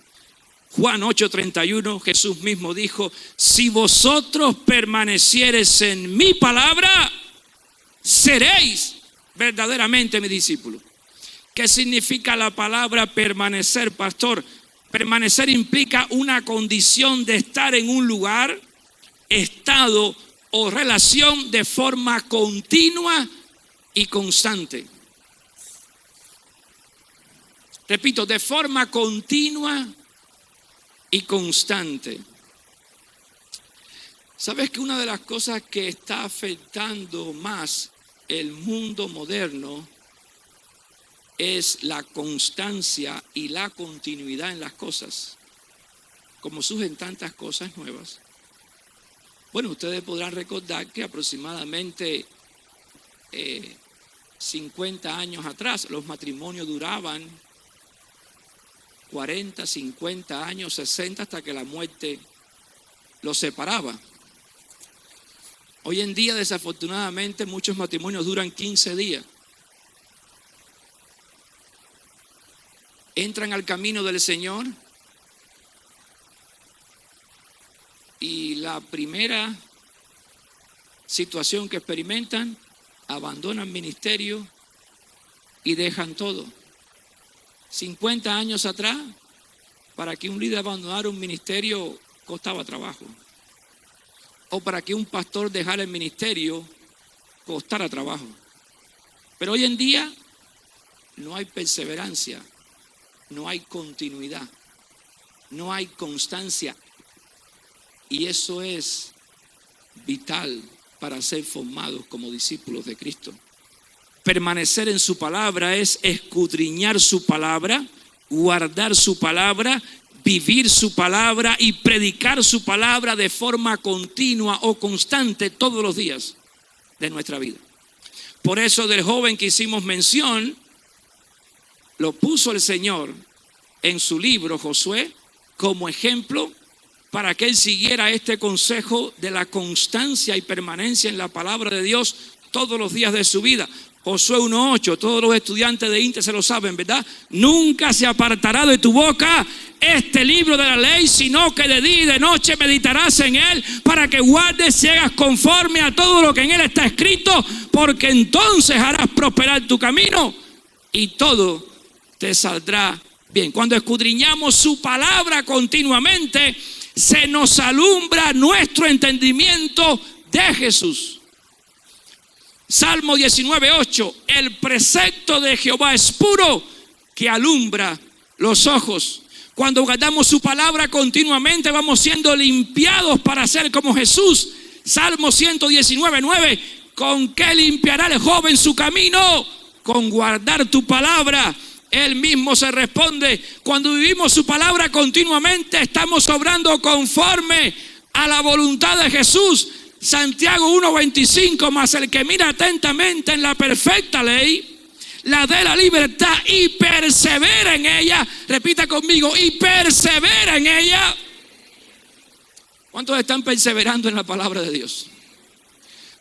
Juan 8:31, Jesús mismo dijo, si vosotros permaneciereis en mi palabra, seréis verdaderamente mis discípulos. ¿Qué significa la palabra permanecer, pastor? Permanecer implica una condición de estar en un lugar, estado o relación de forma continua y constante. Repito, de forma continua y constante. ¿Sabes que una de las cosas que está afectando más el mundo moderno es la constancia y la continuidad en las cosas? Como surgen tantas cosas nuevas. Bueno, ustedes podrán recordar que aproximadamente 50 años atrás los matrimonios duraban 40, 50 años, 60, hasta que la muerte los separaba. Hoy en día, desafortunadamente, muchos matrimonios duran 15 días. Entran al camino del Señor y la primera situación que experimentan, abandonan ministerio y dejan todo. 50 años atrás, para que un líder abandonara un ministerio costaba trabajo. O para que un pastor dejara el ministerio costara trabajo. Pero hoy en día no hay perseverancia, no hay continuidad, no hay constancia. Y eso es vital para ser formados como discípulos de Cristo. Permanecer en su palabra es escudriñar su palabra, guardar su palabra, vivir su palabra y predicar su palabra de forma continua o constante todos los días de nuestra vida. Por eso del joven que hicimos mención, lo puso el Señor en su libro Josué como ejemplo para que él siguiera este consejo de la constancia y permanencia en la palabra de Dios todos los días de su vida. Josué 1:8, todos los estudiantes de Inte se lo saben, ¿verdad? Nunca se apartará de tu boca este libro de la ley, sino que de día y de noche meditarás en él, para que guardes y hagas conforme a todo lo que en él está escrito, porque entonces harás prosperar tu camino y todo te saldrá bien. Cuando escudriñamos su palabra continuamente, se nos alumbra nuestro entendimiento de Jesús. Salmo 19:8, el precepto de Jehová es puro, que alumbra los ojos. Cuando guardamos su palabra continuamente, vamos siendo limpiados para ser como Jesús. Salmo 119:9, ¿con qué limpiará el joven su camino? con guardar tu palabra. Él mismo se responde. Cuando vivimos su palabra continuamente, estamos obrando conforme a la voluntad de Jesús. Santiago 1:25, mas el que mira atentamente en la perfecta ley, la de la libertad, y persevera en ella. Repita conmigo, y persevera en ella. ¿Cuántos están perseverando en la palabra de Dios?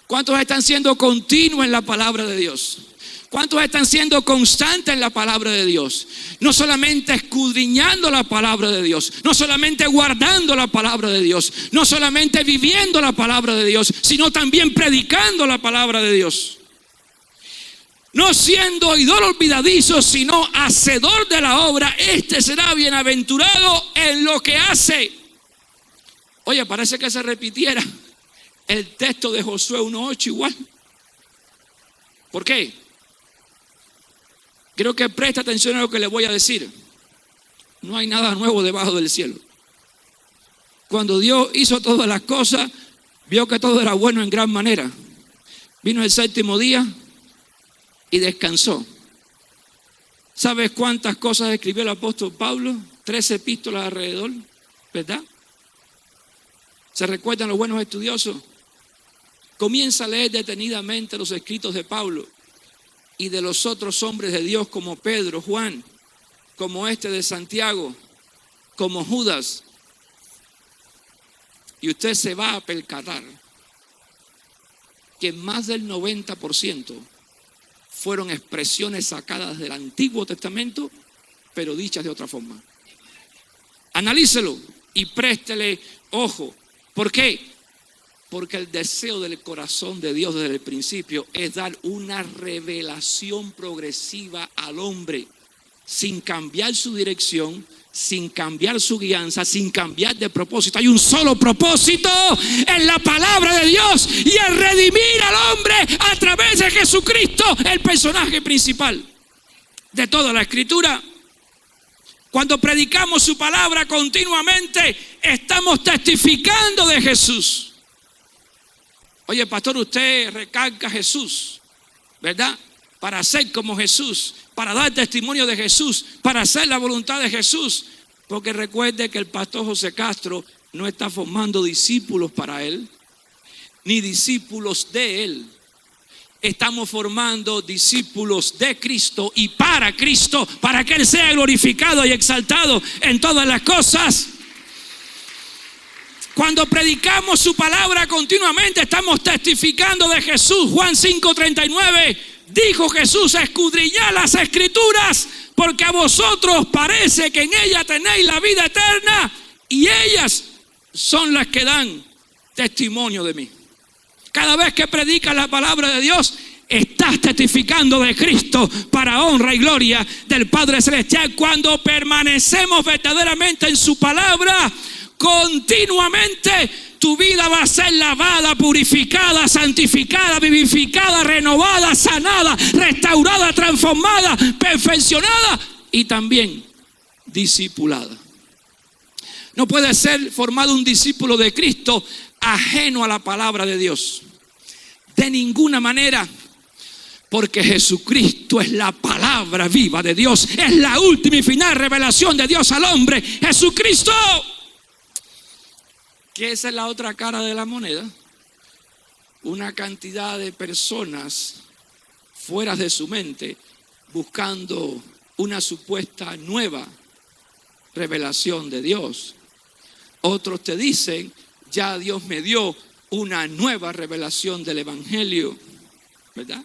¿Cuántos están siendo continuos en la palabra de Dios? ¿Cuántos están siendo constantes en la palabra de Dios? No solamente escudriñando la palabra de Dios, no solamente guardando la palabra de Dios, no solamente viviendo la palabra de Dios, sino también predicando la palabra de Dios. No siendo oidor olvidadizo, sino hacedor de la obra, este será bienaventurado en lo que hace. Oye, parece que se repitiera el texto de Josué 1:8 igual. ¿Por qué? Creo que presta atención a lo que le voy a decir. No hay nada nuevo debajo del cielo. Cuando Dios hizo todas las cosas, vio que todo era bueno en gran manera. Vino el séptimo día y descansó. ¿Sabes cuántas cosas escribió el apóstol Pablo? 13 epístolas alrededor, ¿verdad? ¿Se recuerdan los buenos estudiosos? Comienza a leer detenidamente los escritos de Pablo y de los otros hombres de Dios como Pedro, Juan, como este de Santiago, como Judas. Y usted se va a percatar que más del 90% fueron expresiones sacadas del Antiguo Testamento, pero dichas de otra forma. Analícelo y préstele ojo. ¿Por qué? Porque el deseo del corazón de Dios desde el principio es dar una revelación progresiva al hombre, sin cambiar su dirección, sin cambiar su guianza, sin cambiar de propósito. Hay un solo propósito en la palabra de Dios, y es redimir al hombre a través de Jesucristo, el personaje principal de toda la Escritura. Cuando predicamos su palabra continuamente, estamos testificando de Jesús. Oye, pastor, usted recalca a Jesús, ¿verdad? Para ser como Jesús, para dar testimonio de Jesús, para hacer la voluntad de Jesús. Porque recuerde que el pastor José Castro no está formando discípulos para él, ni discípulos de él. Estamos formando discípulos de Cristo y para Cristo, para que Él sea glorificado y exaltado en todas las cosas. Cuando predicamos su palabra continuamente, estamos testificando de Jesús. Juan 5:39, dijo Jesús: escudriñad las Escrituras, porque a vosotros parece que en ellas tenéis la vida eterna, y ellas son las que dan testimonio de mí. Cada vez que predicas la palabra de Dios, estás testificando de Cristo para honra y gloria del Padre Celestial. Cuando permanecemos verdaderamente en su palabra, continuamente tu vida va a ser lavada, purificada, santificada, vivificada, renovada, sanada, restaurada, transformada, perfeccionada y también discipulada. No puede ser formado un discípulo de Cristo ajeno a la palabra de Dios. De ninguna manera. Porque Jesucristo es la palabra viva de Dios. Es la última y final revelación de Dios al hombre. Jesucristo. Que esa es la otra cara de la moneda. Una cantidad de personas fuera de su mente buscando una supuesta nueva revelación de Dios. Otros te dicen: ya Dios me dio una nueva revelación del Evangelio, ¿verdad?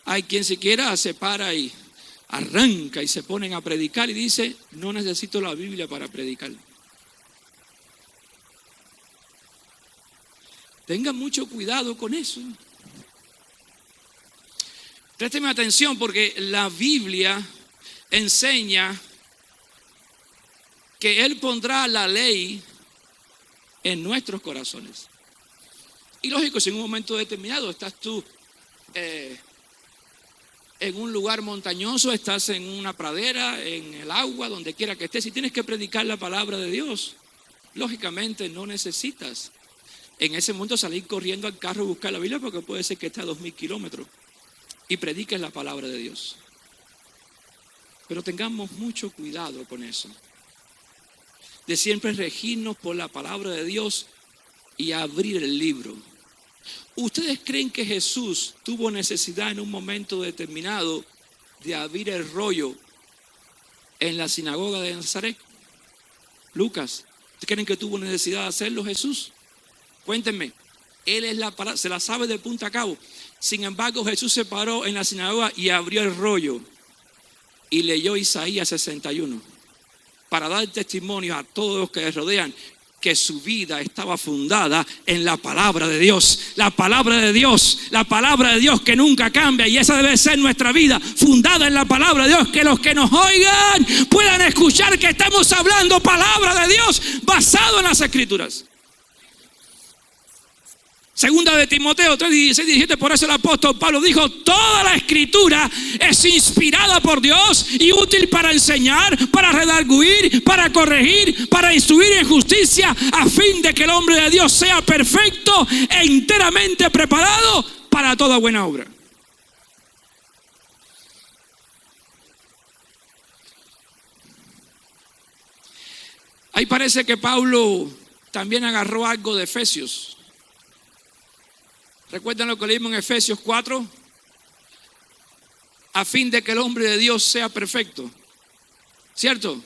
Hay quien siquiera se para y arranca y se ponen a predicar y dice: no necesito la Biblia para predicar. Tengan mucho cuidado con eso. Présteme atención, porque la Biblia enseña que Él pondrá la ley en nuestros corazones. Y lógico, si en un momento determinado estás tú en un lugar montañoso, estás en una pradera, en el agua, donde quiera que estés, y tienes que predicar la palabra de Dios, lógicamente no necesitas en ese momento salir corriendo al carro a buscar la Biblia, porque puede ser que esté a 2000 kilómetros. y prediques la palabra de Dios. Pero tengamos mucho cuidado con eso, de siempre regirnos por la palabra de Dios y abrir el libro. ¿Ustedes creen que Jesús tuvo necesidad en un momento determinado de abrir el rollo en la sinagoga de Nazaret? Lucas, ¿ustedes creen que tuvo necesidad de hacerlo Jesús? Cuéntenme, Él es la palabra, se la sabe de punta a cabo. Sin embargo, Jesús se paró en la sinagoga y abrió el rollo y leyó Isaías 61 para dar testimonio a todos los que le rodean que su vida estaba fundada en la palabra de Dios. La palabra de Dios, la palabra de Dios que nunca cambia, y esa debe ser nuestra vida, fundada en la palabra de Dios. Que los que nos oigan puedan escuchar que estamos hablando palabra de Dios basado en las Escrituras. Segunda de Timoteo 3, 16, 17, por eso el apóstol Pablo dijo: toda la Escritura es inspirada por Dios y útil para enseñar, para redarguir, para corregir, para instruir en justicia, a fin de que el hombre de Dios sea perfecto e enteramente preparado para toda buena obra. Ahí parece que Pablo también agarró algo de Efesios. ¿Recuerdan lo que leímos en Efesios 4? A fin de que el hombre de Dios sea perfecto. ¿Cierto?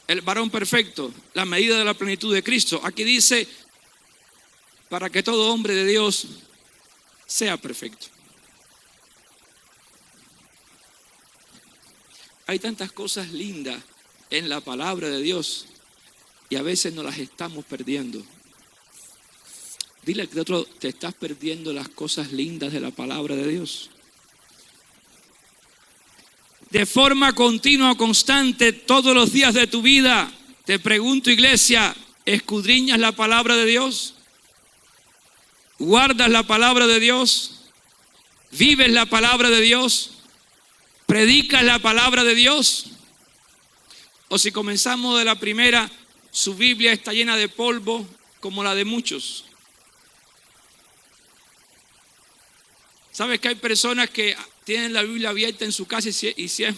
El varón perfecto, la medida de la plenitud de Cristo. Aquí dice, para que todo hombre de Dios sea perfecto. Hay tantas cosas lindas en la palabra de Dios y a veces nos las estamos perdiendo. Dile al otro: te estás perdiendo las cosas lindas de la palabra de Dios. De forma continua, constante, todos los días de tu vida. Te pregunto, iglesia, ¿escudriñas la palabra de Dios? ¿Guardas la palabra de Dios? ¿Vives la palabra de Dios? ¿Predicas la palabra de Dios? O si comenzamos de la primera, su Biblia está llena de polvo como la de muchos. ¿Sabes que hay personas que tienen la Biblia abierta en su casa y si es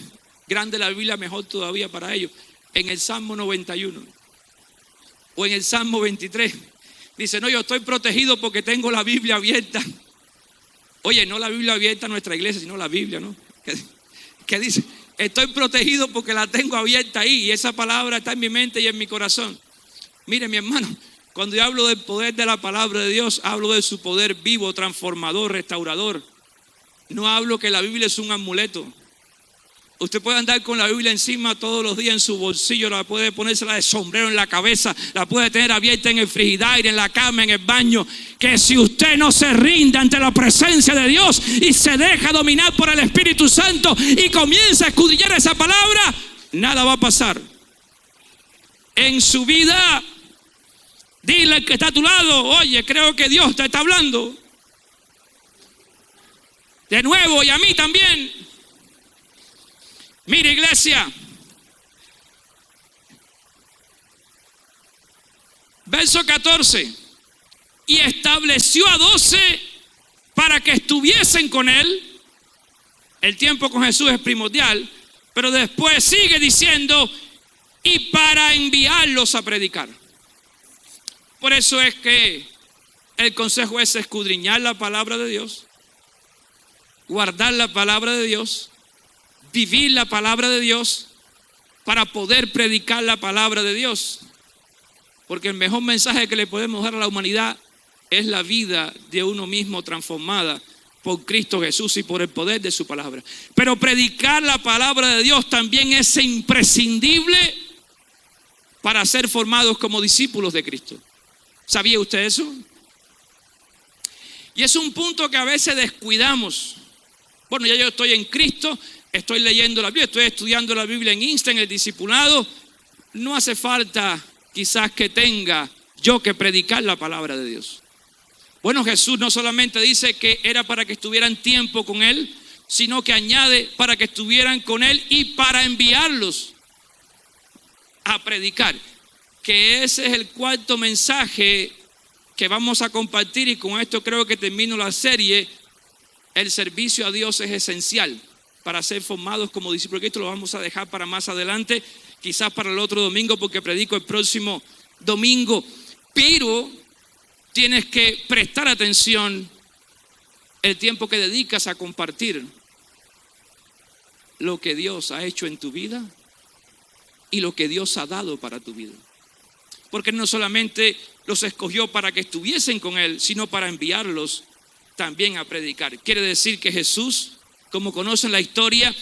grande la Biblia, mejor todavía para ellos? En el Salmo 91 o en el Salmo 23 dice: no, yo estoy protegido porque tengo la Biblia abierta. Oye, no la Biblia abierta en nuestra iglesia, sino la Biblia, ¿no? Que dice: estoy protegido porque la tengo abierta ahí, y esa palabra está en mi mente y en mi corazón. Mire, mi hermano, cuando yo hablo del poder de la palabra de Dios, hablo de su poder vivo, transformador, restaurador. No hablo que la Biblia es un amuleto. Usted puede andar con la Biblia encima todos los días en su bolsillo, la puede ponérsela de sombrero en la cabeza, la puede tener abierta en el frigidaire, en la cama, en el baño. Que si usted no se rinde ante la presencia de Dios y se deja dominar por el Espíritu Santo y comienza a escudriñar esa palabra, nada va a pasar en su vida. Dile al que está a tu lado: oye, creo que Dios te está hablando. De nuevo, y a mí también. Mire, iglesia, verso 14: y estableció a 12 para que estuviesen con él. El tiempo con Jesús es primordial, pero después sigue diciendo: y para enviarlos a predicar. Por eso es que el consejo es escudriñar la palabra de Dios, guardar la palabra de Dios, vivir la palabra de Dios para poder predicar la palabra de Dios. Porque el mejor mensaje que le podemos dar a la humanidad es la vida de uno mismo transformada por Cristo Jesús y por el poder de su palabra. Pero predicar la palabra de Dios también es imprescindible para ser formados como discípulos de Cristo. ¿Sabía usted eso? Y es un punto que a veces descuidamos. Bueno, ya yo estoy en Cristo, estoy leyendo la Biblia, estoy estudiando la Biblia en Insta, en el discipulado. No hace falta quizás que tenga yo que predicar la palabra de Dios. Bueno, Jesús no solamente dice que era para que estuvieran tiempo con Él, sino que añade para que estuvieran con Él y para enviarlos a predicar. Que ese es el cuarto mensaje que vamos a compartir, y con esto creo que termino la serie. el servicio a Dios es esencial para ser formados como discípulos de Cristo. Lo vamos a dejar para más adelante, quizás para el otro domingo, porque predico el próximo domingo. Pero tienes que prestar atención el tiempo que dedicas a compartir lo que Dios ha hecho en tu vida y lo que Dios ha dado para tu vida. Porque no solamente los escogió para que estuviesen con Él, sino para enviarlos también a predicar. Quiere decir que Jesús, como conocen la historia,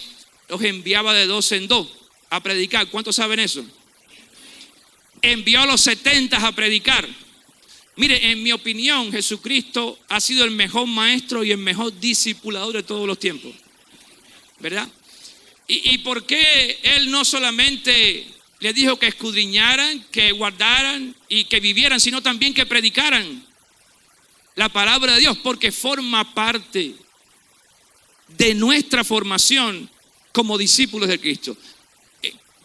los enviaba de 2 en 2 a predicar. ¿Cuántos saben eso? Envió a los 70 a predicar. Mire, en mi opinión, Jesucristo ha sido el mejor maestro y el mejor discipulador de todos los tiempos, ¿verdad? ¿Y por qué Él no solamente les dijo que escudriñaran, que guardaran y que vivieran, sino también que predicaran la palabra de Dios? Porque forma parte de nuestra formación como discípulos de Cristo.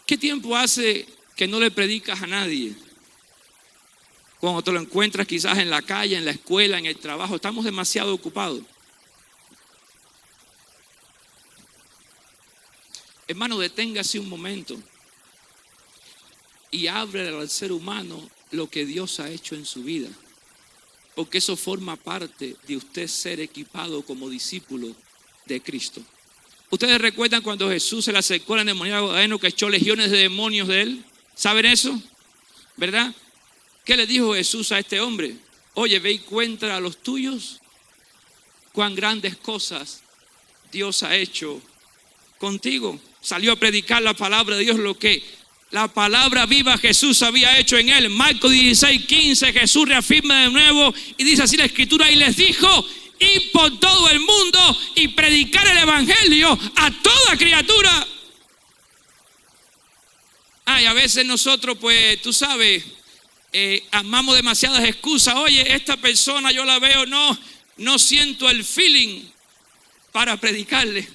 ¿Qué tiempo hace que no le predicas a nadie? Cuando te lo encuentras quizás en la calle, en la escuela, en el trabajo. Estamos demasiado ocupados. Hermano, deténgase un momento y ábrele al ser humano lo que Dios ha hecho en su vida. Porque eso forma parte de usted ser equipado como discípulo de Cristo. ¿Ustedes recuerdan cuando Jesús se le acercó al endemoniado gadareno que echó legiones de demonios de él? ¿Saben eso? ¿Verdad? ¿Qué le dijo Jesús a este hombre? Oye, ve y cuenta a los tuyos cuán grandes cosas Dios ha hecho contigo. Salió a predicar la palabra de Dios, lo que la palabra viva Jesús había hecho en él. Marcos 16:15, Jesús reafirma de nuevo y dice así la escritura: y les dijo, id por todo el mundo y predicar el evangelio a toda criatura. Ay, a veces nosotros, pues, tú sabes, armamos demasiadas excusas. Oye, esta persona yo la veo, no siento el feeling para predicarle.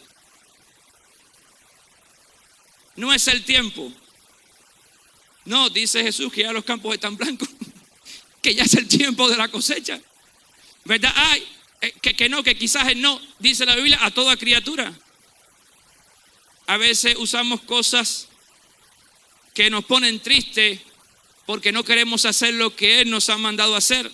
No es el tiempo. No, dice Jesús que ya los campos están blancos, que ya es el tiempo de la cosecha, ¿verdad? Ay, que quizás el no, dice la Biblia, a toda criatura. A veces usamos cosas que nos ponen tristes porque no queremos hacer lo que Él nos ha mandado a hacer.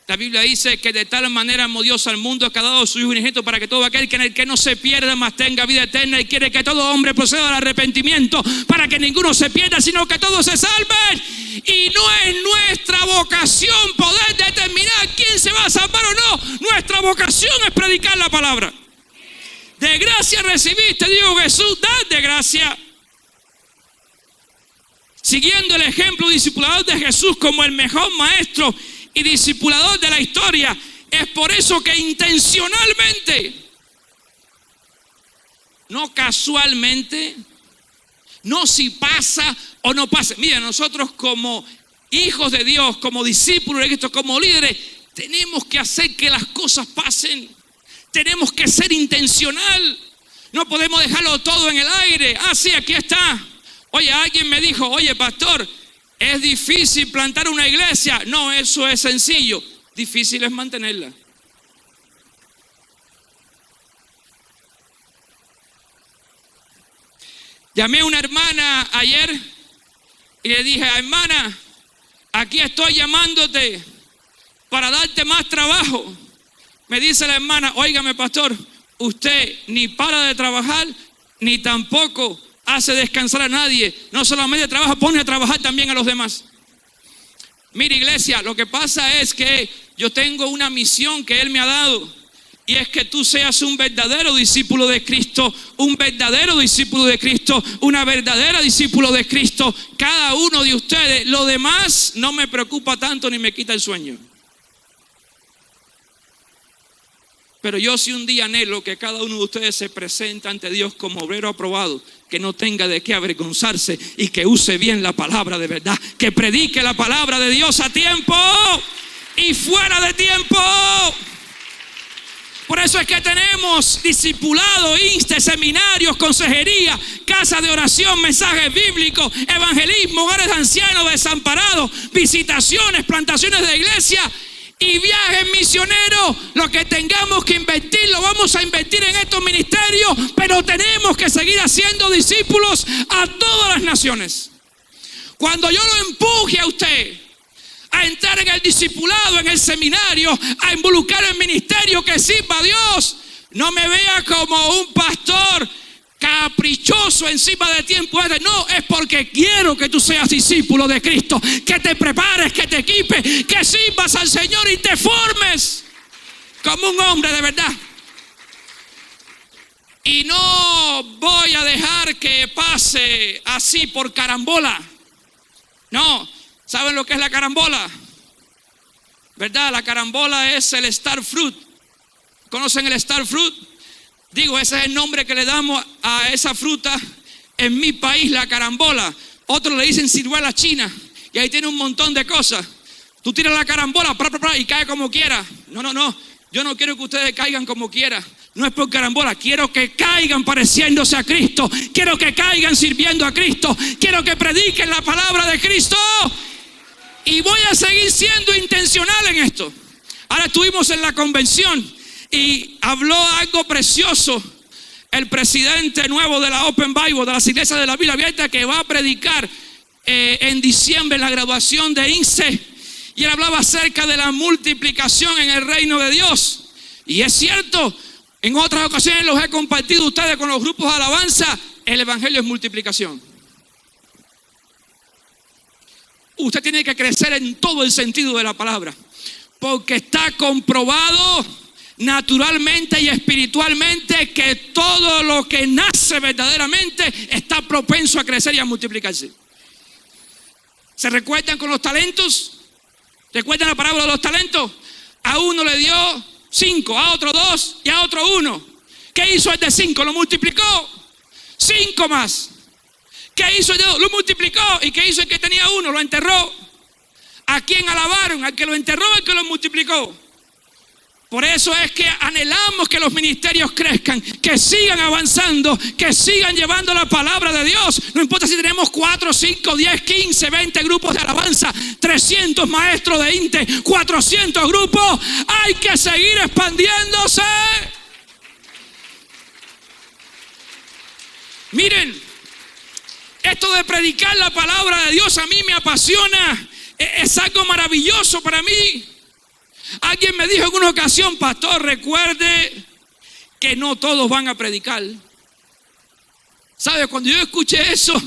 La Biblia dice que de tal manera amó Dios al mundo que ha dado su Hijo unigénito para que todo aquel que en el que no se pierda, mas tenga vida eterna, y quiere que todo hombre proceda al arrepentimiento para que ninguno se pierda, sino que todos se salven. Y no es nuestra vocación poder determinar quién se va a salvar o no. Nuestra vocación es predicar la palabra. De gracia recibiste, dijo Jesús, dad de gracia. Siguiendo el ejemplo discipulador de Jesús como el mejor maestro y discipulador de la historia, es por eso que intencionalmente, no casualmente, no si pasa o no pasa. Mira, nosotros como hijos de Dios, como discípulos de Cristo, como líderes, tenemos que hacer que las cosas pasen. Tenemos que ser intencional. No podemos dejarlo todo en el aire. Ah, sí, aquí está. Oye, alguien me dijo, oye, pastor, ¿es difícil plantar una iglesia? No, eso es sencillo. Difícil es mantenerla. Llamé a una hermana ayer y le dije, hermana, aquí estoy llamándote para darte más trabajo. Me dice la hermana, óigame, pastor, usted ni para de trabajar, ni tampoco hace descansar a nadie. No solamente trabaja, pone a trabajar también a los demás. Mira, iglesia, lo que pasa es que yo tengo una misión que Él me ha dado, y es que tú seas un verdadero discípulo de Cristo, un verdadero discípulo de Cristo, una verdadera discípulo de Cristo. Cada uno de ustedes. Lo demás no me preocupa tanto ni me quita el sueño. Pero yo sí un día anhelo que cada uno de ustedes se presente ante Dios como obrero aprobado, que no tenga de qué avergonzarse y que use bien la palabra de verdad, que predique la palabra de Dios a tiempo y fuera de tiempo. Por eso es que tenemos discipulado, inste, seminarios, consejería, casa de oración, mensajes bíblicos, evangelismo, hogares de ancianos desamparados, visitaciones, plantaciones de iglesia. y viajes misioneros, lo que tengamos que invertir, lo vamos a invertir en estos ministerios, pero tenemos que seguir haciendo discípulos a todas las naciones. Cuando yo lo empuje a usted a entrar en el discipulado, en el seminario, a involucrar en ministerio que sirva a Dios, no me vea como un pastor caprichoso encima de tiempo. No, es porque quiero que tú seas discípulo de Cristo, que te prepares, que te equipes, que sirvas al Señor y te formes como un hombre de verdad. Y no voy a dejar que pase así por carambola. No, ¿saben lo que es la carambola? ¿Verdad? La carambola es el star fruit. ¿Conocen el star fruit? Digo, ese es el nombre que le damos a esa fruta en mi país, la carambola. Otros le dicen ciruela china, y ahí tiene un montón de cosas. Tú tiras la carambola y cae como quiera. No. Yo no quiero que ustedes caigan como quiera. No es por carambola. Quiero que caigan pareciéndose a Cristo. Quiero que caigan sirviendo a Cristo. Quiero que prediquen la palabra de Cristo. Y voy a seguir siendo intencional en esto. Ahora estuvimos en la convención y habló algo precioso el presidente nuevo de la Open Bible, de las iglesias de la Biblia Abierta, que va a predicar en diciembre en la graduación de INSE. Y él hablaba acerca de la multiplicación en el reino de Dios. Y es cierto, en otras ocasiones los he compartido ustedes con los grupos de alabanza. El evangelio es multiplicación. Usted tiene que crecer en todo el sentido de la palabra, porque está comprobado naturalmente y espiritualmente que todo lo que nace verdaderamente está propenso a crecer y a multiplicarse. ¿Se recuerdan con los talentos? ¿Recuerdan la parábola de los talentos? A uno le dio 5, a otro 2 y a otro 1. ¿Qué hizo el de 5? Lo multiplicó. 5 más. ¿Qué hizo el de 2? Lo multiplicó. ¿Y qué hizo el que tenía 1? Lo enterró. ¿A quién alabaron? Al que lo enterró, al que lo multiplicó. Por eso es que anhelamos que los ministerios crezcan, que sigan avanzando, que sigan llevando la palabra de Dios. No importa si tenemos 4, 5, 10, 15, 20 grupos de alabanza, 300 maestros de INTE, 400 grupos. Hay que seguir expandiéndose. Miren, esto de predicar la palabra de Dios a mí me apasiona. Es algo maravilloso para mí. Alguien me dijo en una ocasión: pastor, recuerde que no todos van a predicar. ¿Sabe? Cuando yo escuché eso,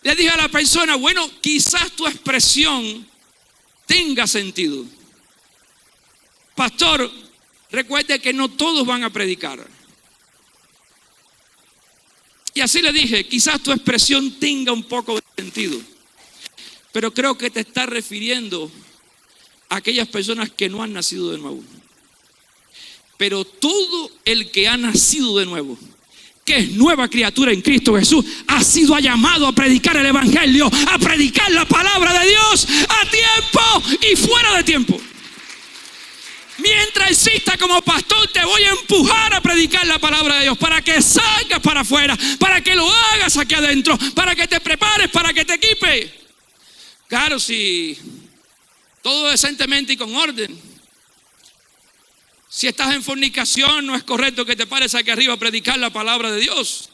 le dije a la persona: bueno, quizás tu expresión tenga sentido. Pastor, recuerde que no todos van a predicar. Y así le dije: quizás tu expresión tenga un poco de sentido, pero creo que te estás refiriendo a aquellas personas que no han nacido de nuevo. Pero todo el que ha nacido de nuevo, que es nueva criatura en Cristo Jesús, ha sido llamado a predicar el evangelio, a predicar la palabra de Dios a tiempo y fuera de tiempo. Mientras exista como pastor, te voy a empujar a predicar la palabra de Dios, para que salgas para afuera, para que lo hagas aquí adentro, para que te prepares, para que te equipes. Claro, si todo decentemente y con orden. Si estás en fornicación, no es correcto que te pares aquí arriba a predicar la palabra de Dios.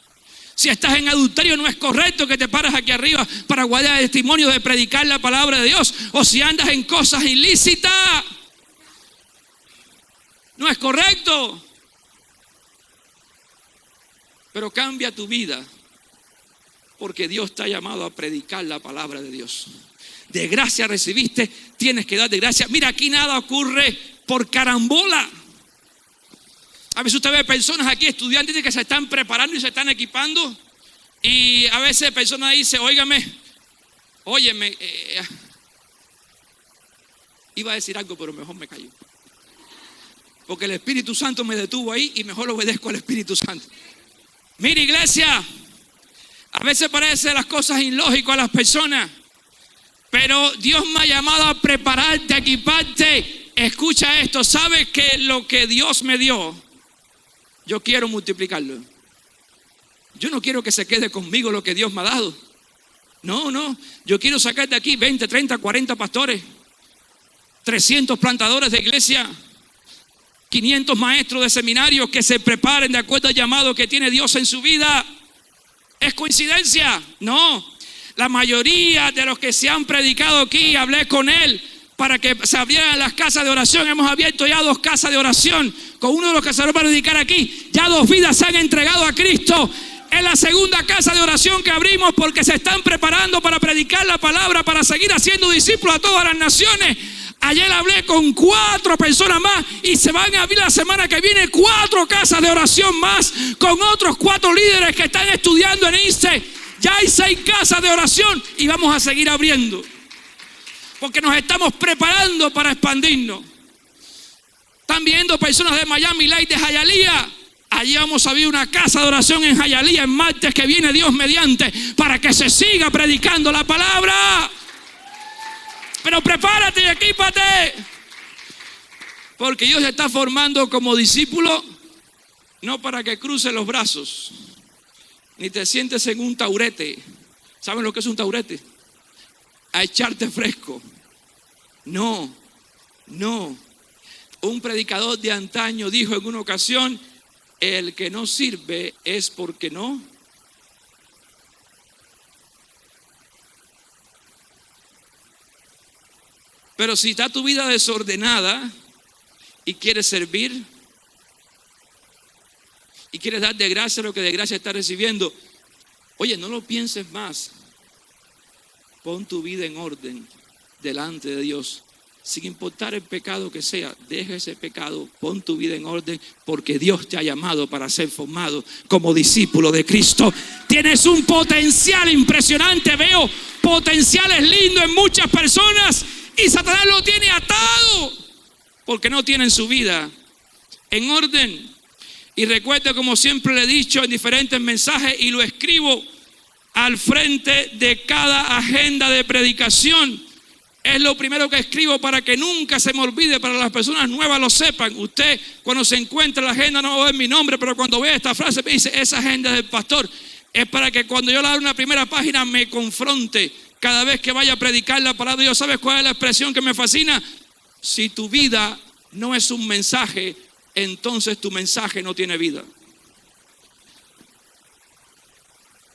Si estás en adulterio, no es correcto que te pares aquí arriba para guardar el testimonio de predicar la palabra de Dios. O si andas en cosas ilícitas, no es correcto. Pero cambia tu vida, porque Dios te ha llamado a predicar la palabra de Dios. De gracia recibiste, tienes que dar de gracia. Mira, aquí nada ocurre por carambola. A veces usted ve personas aquí, estudiantes que se están preparando y se están equipando, y a veces personas dicen: óigame, iba a decir algo, pero mejor me callo, porque el Espíritu Santo me detuvo ahí y mejor obedezco al Espíritu Santo. Mira, iglesia, a veces parece las cosas ilógicas a las personas, pero Dios me ha llamado a prepararte, a equiparte. Escucha esto: ¿sabes que lo que Dios me dio, yo quiero multiplicarlo? Yo no quiero que se quede conmigo lo que Dios me ha dado. No, yo quiero sacar de aquí 20, 30, 40 pastores, 300 plantadores de iglesia, 500 maestros de seminario que se preparen de acuerdo al llamado que tiene Dios en su vida. ¿Es coincidencia? No. La mayoría de los que se han predicado aquí, hablé con él para que se abrieran las casas de oración. Hemos abierto ya 2 casas de oración con uno de los que se va a predicar aquí. Ya 2 vidas se han entregado a Cristo. Es la segunda casa de oración que abrimos porque se están preparando para predicar la palabra, para seguir haciendo discípulos a todas las naciones. Ayer hablé con 4 personas más y se van a abrir la semana que viene 4 casas de oración más con otros 4 líderes que están estudiando en INSE. Ya hay 6 casas de oración y vamos a seguir abriendo porque nos estamos preparando para expandirnos. Están viendo personas de Miami Lakes, de Hialeah. Allí vamos a abrir una casa de oración en Hialeah en martes que viene, Dios mediante, para que se siga predicando la palabra. Pero prepárate y equípate, porque Dios te está formando como discípulo, no para que cruces los brazos, ni te sientes en un taurete. ¿Saben lo que es un taurete? A echarte fresco. No. Un predicador de antaño dijo en una ocasión: el que no sirve es porque no. Pero si está tu vida desordenada y quieres servir y quieres dar de gracia lo que de gracia estás recibiendo, oye, no lo pienses más. Pon tu vida en orden delante de Dios. Sin importar el pecado que sea, deja ese pecado, pon tu vida en orden, porque Dios te ha llamado para ser formado como discípulo de Cristo. Tienes un potencial impresionante, veo potenciales lindos en muchas personas y Satanás lo tiene atado porque no tienen su vida en orden. Y recuerda, como siempre le he dicho en diferentes mensajes y lo escribo al frente de cada agenda de predicación, es lo primero que escribo para que nunca se me olvide, para las personas nuevas lo sepan. Usted cuando se encuentra en la agenda no va a ver mi nombre, pero cuando vea esta frase me dice: esa agenda es del pastor. Es para que cuando yo le abra una primera página me confronte cada vez que vaya a predicar la palabra de Dios. ¿Sabes cuál es la expresión que me fascina? Si tu vida no es un mensaje, entonces tu mensaje no tiene vida.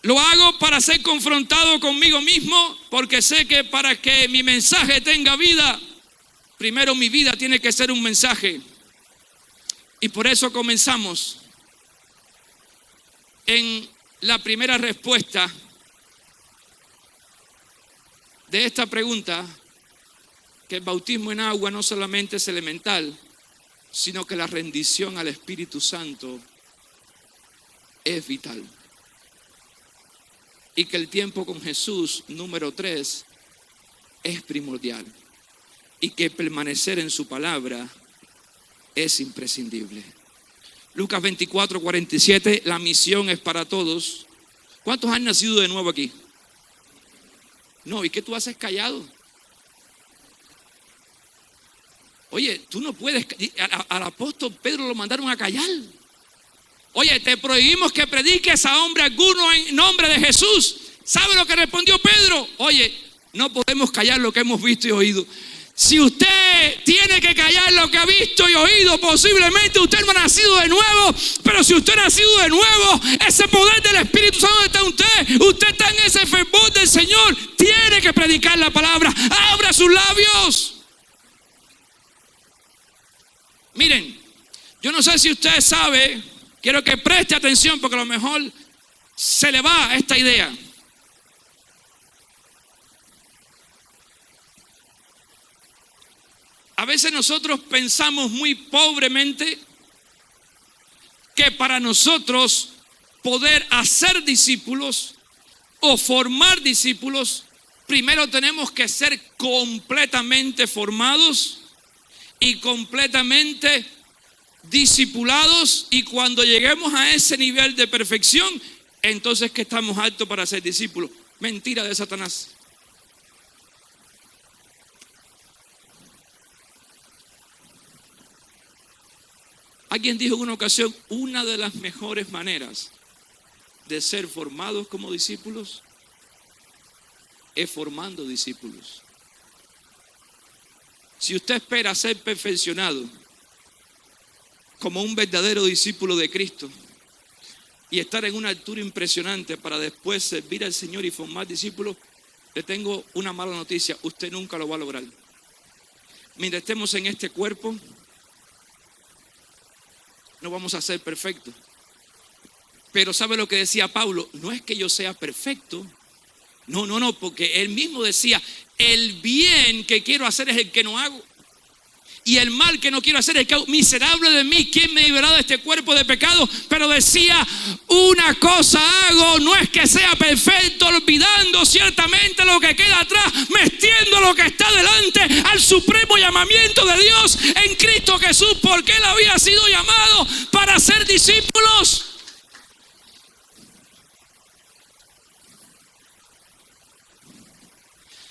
Lo hago para ser confrontado conmigo mismo, porque sé que para que mi mensaje tenga vida, primero mi vida tiene que ser un mensaje. Y por eso comenzamos en la primera respuesta de esta pregunta, que el bautismo en agua no solamente es elemental, sino que la rendición al Espíritu Santo es vital. Y que el tiempo con Jesús, número 3, es primordial. Y que permanecer en su palabra es imprescindible. Lucas 24:47, la misión es para todos. ¿Cuántos han nacido de nuevo aquí? No, ¿y qué tú haces callado? Oye, tú no puedes, al apóstol Pedro lo mandaron a callar. Oye, te prohibimos que prediques a hombre alguno en nombre de Jesús. ¿Sabe lo que respondió Pedro? Oye, no podemos callar lo que hemos visto y oído. Si usted tiene que callar lo que ha visto y oído, posiblemente usted no ha nacido de nuevo. Pero si usted ha nacido de nuevo, ese poder del Espíritu Santo está en usted. Usted está en ese fervor del Señor. Tiene que predicar la palabra. Abra sus labios. Miren, yo no sé si usted sabe, quiero que preste atención porque a lo mejor se le va esta idea. A veces nosotros pensamos muy pobremente que para nosotros poder hacer discípulos o formar discípulos, primero tenemos que ser completamente formados y completamente discipulados, y cuando lleguemos a ese nivel de perfección, entonces que estamos aptos para ser discípulos. Mentira de Satanás. Alguien dijo en una ocasión: una de las mejores maneras de ser formados como discípulos es formando discípulos. Si usted espera ser perfeccionado como un verdadero discípulo de Cristo y estar en una altura impresionante para después servir al Señor y formar discípulos, le tengo una mala noticia: usted nunca lo va a lograr. Mientras estemos en este cuerpo, no vamos a ser perfectos. Pero ¿sabe lo que decía Pablo? No es que yo sea perfecto. No, porque él mismo decía: el bien que quiero hacer es el que no hago, y el mal que no quiero hacer es el que hago. Miserable de mí, ¿quién me liberará de este cuerpo de pecado? Pero decía: una cosa hago, no es que sea perfecto, olvidando ciertamente lo que queda atrás, me extiendo lo que está delante, al supremo llamamiento de Dios en Cristo Jesús, porque él había sido llamado para ser discípulos.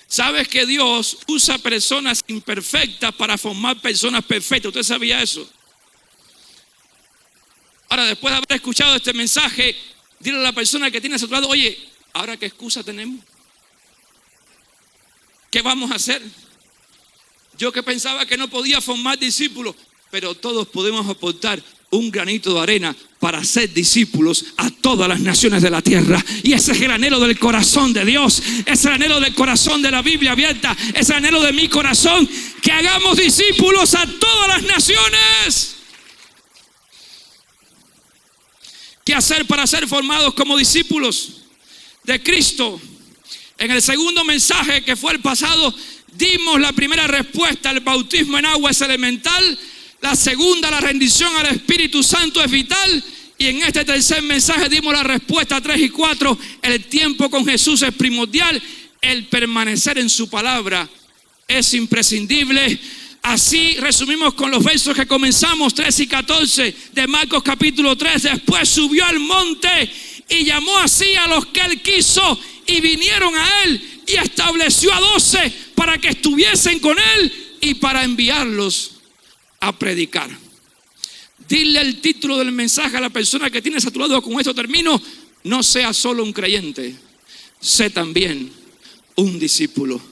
¿Sabes que Dios usa personas imperfectas para formar personas perfectas? ¿Usted sabía eso? Ahora, después de haber escuchado este mensaje, dile a la persona que tiene a su lado: oye, ¿ahora qué excusa tenemos? ¿Qué vamos a hacer? Yo que pensaba que no podía formar discípulos, pero todos podemos aportar un granito de arena para ser discípulos a todas las naciones de la tierra. Y ese es el anhelo del corazón de Dios, ese es el anhelo del corazón de la Biblia abierta, ese es el anhelo de mi corazón, que hagamos discípulos a todas las naciones. ¿Qué hacer para ser formados como discípulos de Cristo? En el segundo mensaje, que fue el pasado, dimos la primera respuesta: el bautismo en agua es elemental. La segunda, la rendición al Espíritu Santo es vital. Y en este tercer mensaje dimos la respuesta 3 y 4. El tiempo con Jesús es primordial. El permanecer en su palabra es imprescindible. Así resumimos con los versos que comenzamos, 3 y 14 de Marcos capítulo 3. Después subió al monte y llamó así a los que él quiso, y vinieron a él, y estableció a 12 para que estuviesen con él y para enviarlos a predicar. Dile el título del mensaje a la persona que tienes a tu lado. Con esto termino: no seas solo un creyente, sé también un discípulo.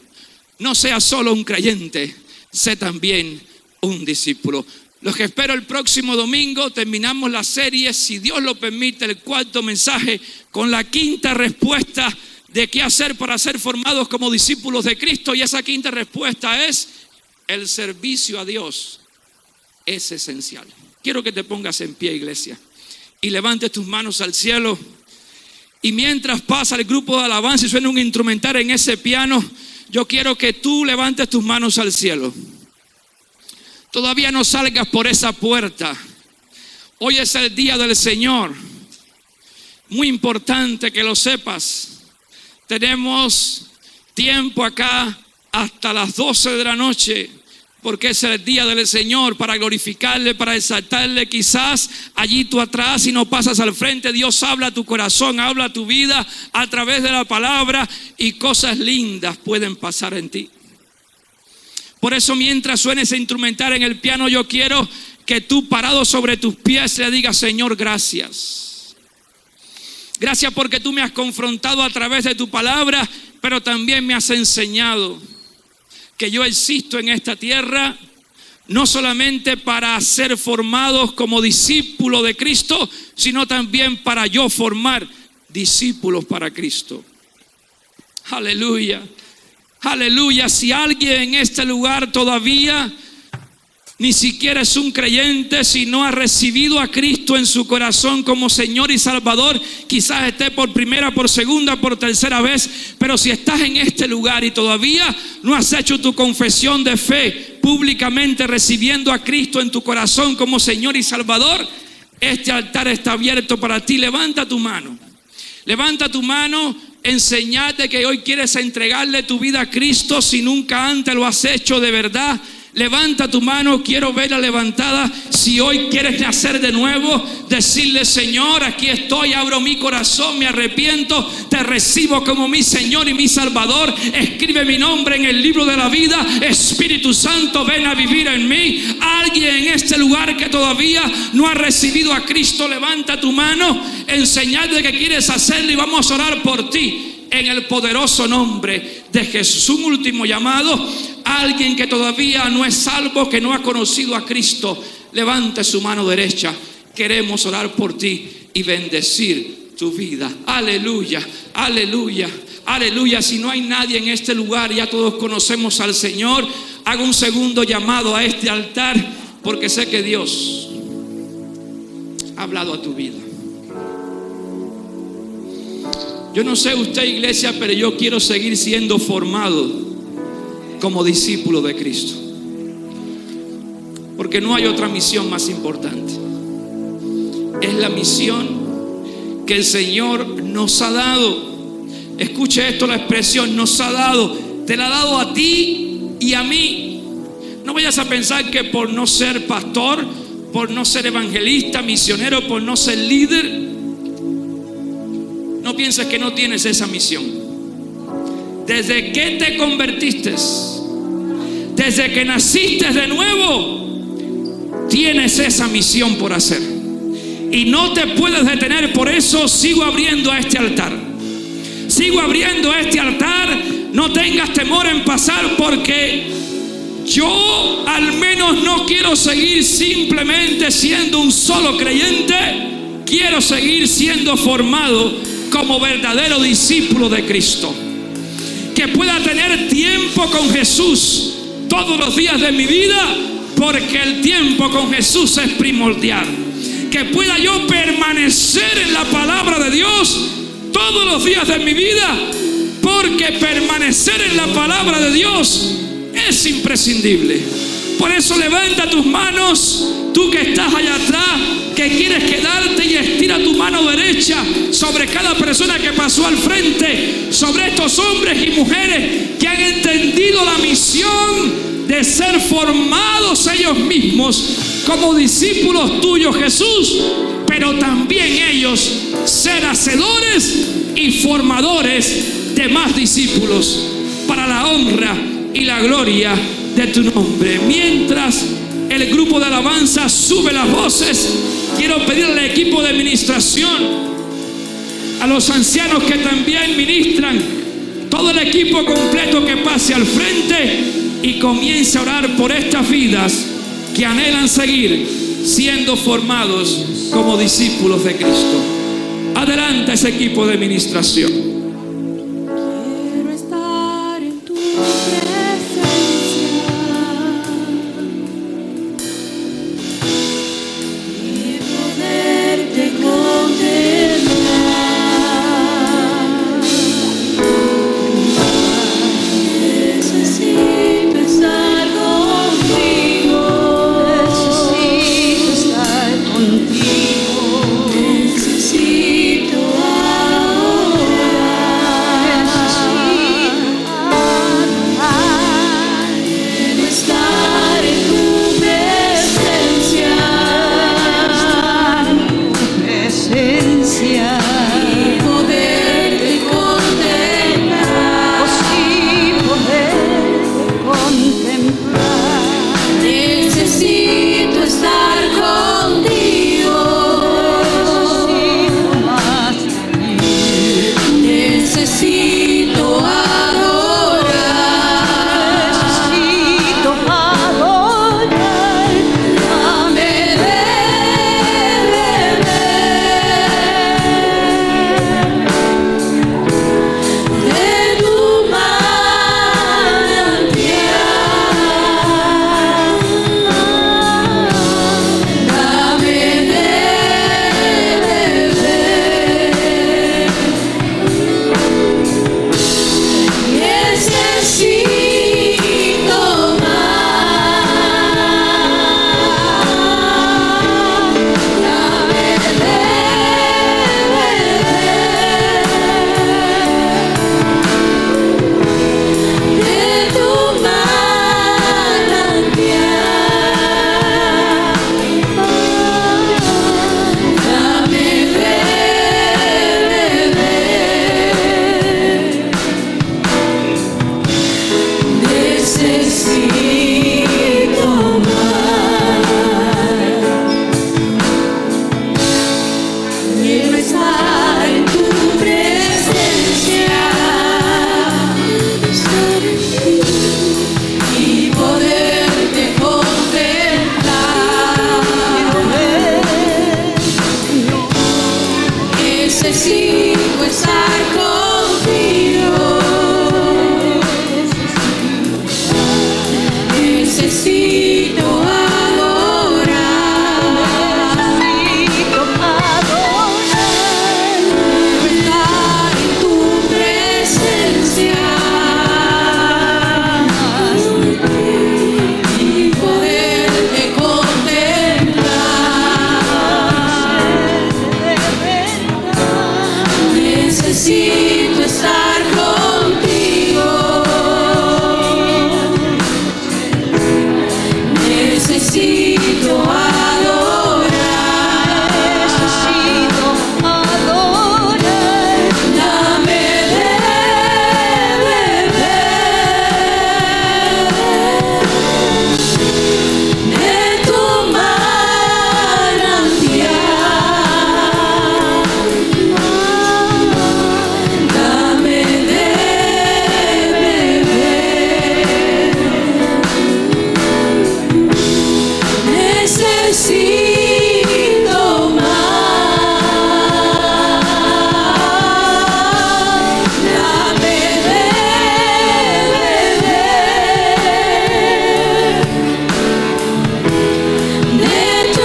No seas solo un creyente, sé también un discípulo. Los que espero el próximo domingo, terminamos la serie, si Dios lo permite, el cuarto mensaje, con la quinta respuesta de qué hacer para ser formados como discípulos de Cristo. Y esa quinta respuesta es: el servicio a Dios es esencial. Quiero que te pongas en pie, iglesia, y levantes tus manos al cielo. Y mientras pasa el grupo de alabanza y suena un instrumental en ese piano, yo quiero que tú levantes tus manos al cielo. Todavía no salgas por esa puerta. Hoy es el día del Señor. Muy importante que lo sepas. Tenemos tiempo acá hasta las 12 de la noche, porque es el día del Señor, para glorificarle, para exaltarle. Quizás allí tú atrás, si no pasas al frente, Dios habla a tu corazón, habla a tu vida a través de la palabra, y cosas lindas pueden pasar en ti. Por eso, mientras suene ese instrumental en el piano, yo quiero que tú, parado sobre tus pies, le digas: Señor, gracias. Gracias porque tú me has confrontado a través de tu palabra, pero también me has enseñado que yo existo en esta tierra no solamente para ser formados como discípulos de Cristo, sino también para yo formar discípulos para Cristo. Aleluya, aleluya. Si alguien en este lugar todavía ni siquiera es un creyente, si no ha recibido a Cristo en su corazón como Señor y Salvador, quizás esté por primera, por segunda, por tercera vez, pero si estás en este lugar y todavía no has hecho tu confesión de fe públicamente, recibiendo a Cristo en tu corazón como Señor y Salvador, este altar está abierto para ti. Levanta tu mano. Levanta tu mano en señal de que hoy quieres entregarle tu vida a Cristo si nunca antes lo has hecho de verdad. Levanta tu mano, quiero verla levantada. Si hoy quieres nacer de nuevo, decirle: Señor, aquí estoy, abro mi corazón, me arrepiento, te recibo como mi Señor y mi Salvador. Escribe mi nombre en el libro de la vida. Espíritu Santo, ven a vivir en mí. Alguien en este lugar que todavía no ha recibido a Cristo, levanta tu mano en señal de que quieres hacerlo, y vamos a orar por ti. en el poderoso nombre de Jesús. Un último llamado: alguien que todavía no es salvo, que no ha conocido a Cristo, levante su mano derecha. Queremos orar por ti y bendecir tu vida. Aleluya, aleluya, aleluya. Si no hay nadie en este lugar, ya todos conocemos al Señor, hago un segundo llamado a este altar, porque sé que Dios ha hablado a tu vida. Yo no sé usted, iglesia, pero yo quiero seguir siendo formado como discípulo de Cristo, porque no hay otra misión más importante. Es la misión que el Señor nos ha dado. Escuche esto, la expresión nos ha dado. Te la ha dado a ti y a mí. No vayas a pensar que por no ser pastor, por no ser evangelista, misionero, por no ser líder, no pienses que no tienes esa misión. Desde que te convertiste, desde que naciste de nuevo, tienes esa misión por hacer. Y no te puedes detener. Por eso sigo abriendo este altar. Sigo abriendo este altar. No tengas temor en pasar, porque yo al menos no quiero seguir simplemente siendo un solo creyente. Quiero seguir siendo formado como verdadero discípulo de Cristo, que pueda tener tiempo con Jesús todos los días de mi vida, porque el tiempo con Jesús es primordial. Que pueda yo permanecer en la palabra de Dios todos los días de mi vida, porque permanecer en la palabra de Dios es imprescindible. Por eso levanta tus manos, tú que estás allá atrás, que quieres quedarte, y estira tu mano derecha sobre cada persona que pasó al frente, sobre estos hombres y mujeres que han entendido la misión de ser formados ellos mismos como discípulos tuyos, Jesús, pero también ellos ser hacedores y formadores de más discípulos para la honra y la gloria de tu nombre. Mientras el grupo de alabanza sube las voces, quiero pedirle al equipo de administración, a los ancianos que también ministran, todo el equipo completo, que pase al frente y comience a orar por estas vidas que anhelan seguir siendo formados como discípulos de Cristo. Adelante ese equipo de administración. Quiero estar en tu presencia y poderte contemplar. Necesito estar contigo. Necesito estar contigo. Necesito adorar. Necesito estar contigo. Necesito adorar. Necesito adorar. Estar en tu presencia. Y poderte contemplar. Necesito estar contigo. Necesito adorar. Necesito adorar. Dame de beber de tu manantial. Dame de beber. Necesito más. Dame de beber de tu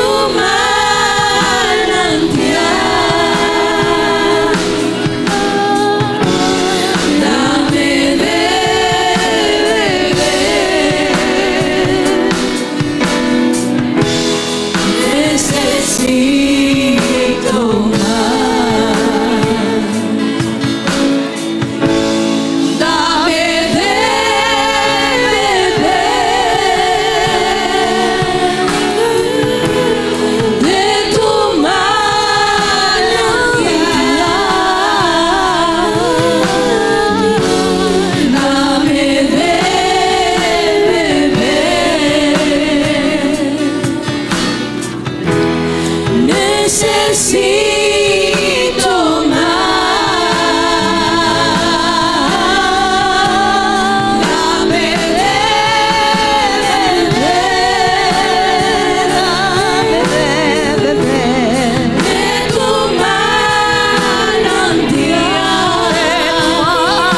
manantial. Dame de beber. Necesito más. Dame de beber de tu manantial. Dame de beber. Necesito más. Dame de beber de tu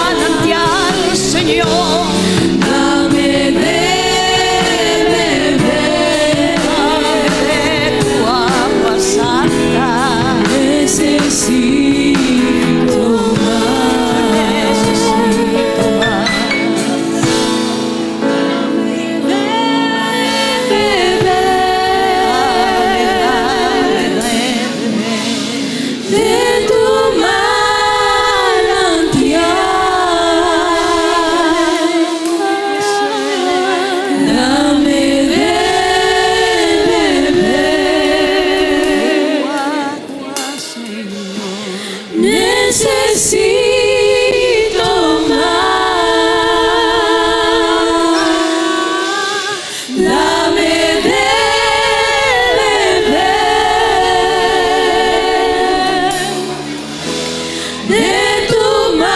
manantial, Señor. Dame de beber de tu agua santa. Necesito más. Necesito más. De tu manantial. Dame de beber. Necesito más. Dame de beber de tu manantial.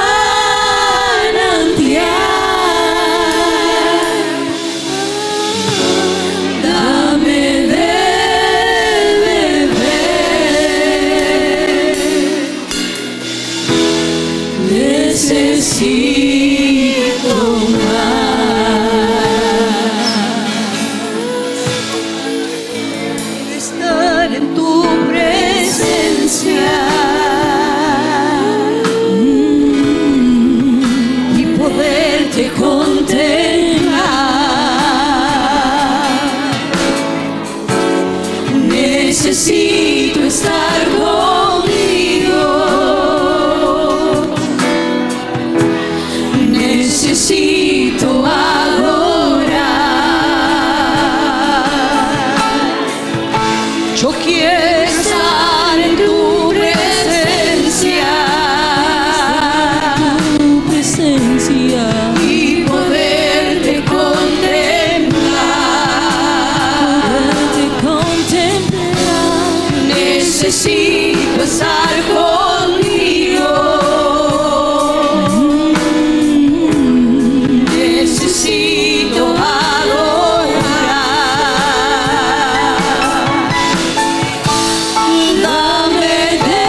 Dame de beber. Necesito más. Estar en tu presencia. Y poderte contemplar. Necesito estar contigo. Necesito adorar. Yo quiero estar en tu presencia. Y poderte contemplar. Necesito estar contigo. Necesito adorar. Dame de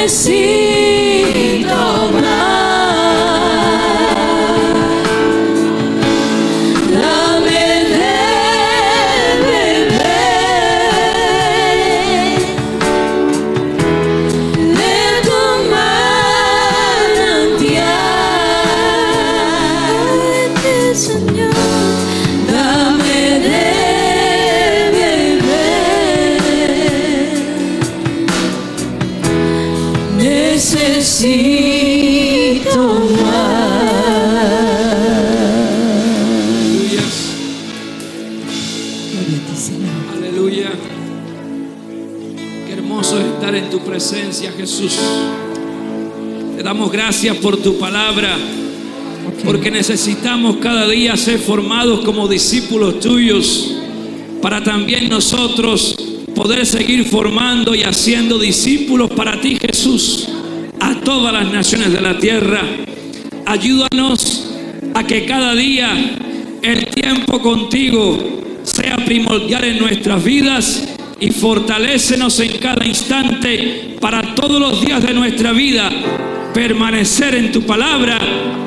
necesito más. Dame de beber de tu manantial, Señor. Dame de necesito más. Aleluya. Qué hermoso es estar en tu presencia, Jesús. Te damos gracias por tu palabra, porque necesitamos cada día ser formados como discípulos tuyos, para también nosotros poder seguir formando y haciendo discípulos para ti, Jesús, a todas las naciones de la tierra. Ayúdanos a que cada día el tiempo contigo sea primordial en nuestras vidas, y fortalécenos en cada instante para todos los días de nuestra vida permanecer en tu palabra,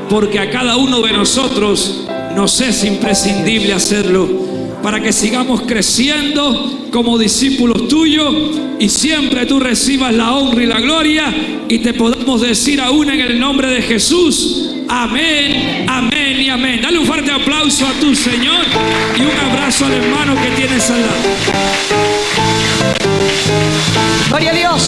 porque a cada uno de nosotros nos es imprescindible hacerlo, para que sigamos creciendo como discípulos tuyos y siempre tú recibas la honra y la gloria, y te podamos decir aún en el nombre de Jesús: amén, amén y amén. Dale un fuerte aplauso a tu Señor y un abrazo al hermano que tienes al lado. Gloria a Dios.